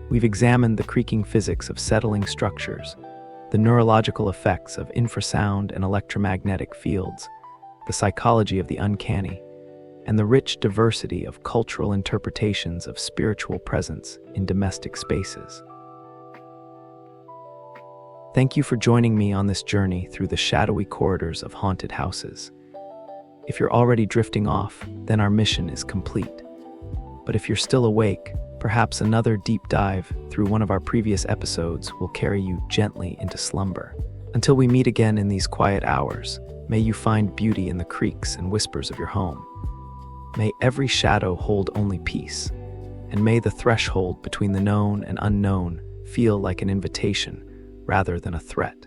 We've examined the creaking physics of settling structures, the neurological effects of infrasound and electromagnetic fields, the psychology of the uncanny, and the rich diversity of cultural interpretations of spiritual presence in domestic spaces. Thank you for joining me on this journey through the shadowy corridors of haunted houses. If you're already drifting off, then our mission is complete. But if you're still awake, perhaps another deep dive through one of our previous episodes will carry you gently into slumber. Until we meet again in these quiet hours, May you find beauty in the creaks and whispers of your home. May every shadow hold only peace, and may the threshold between the known and unknown feel like an invitation rather than a threat.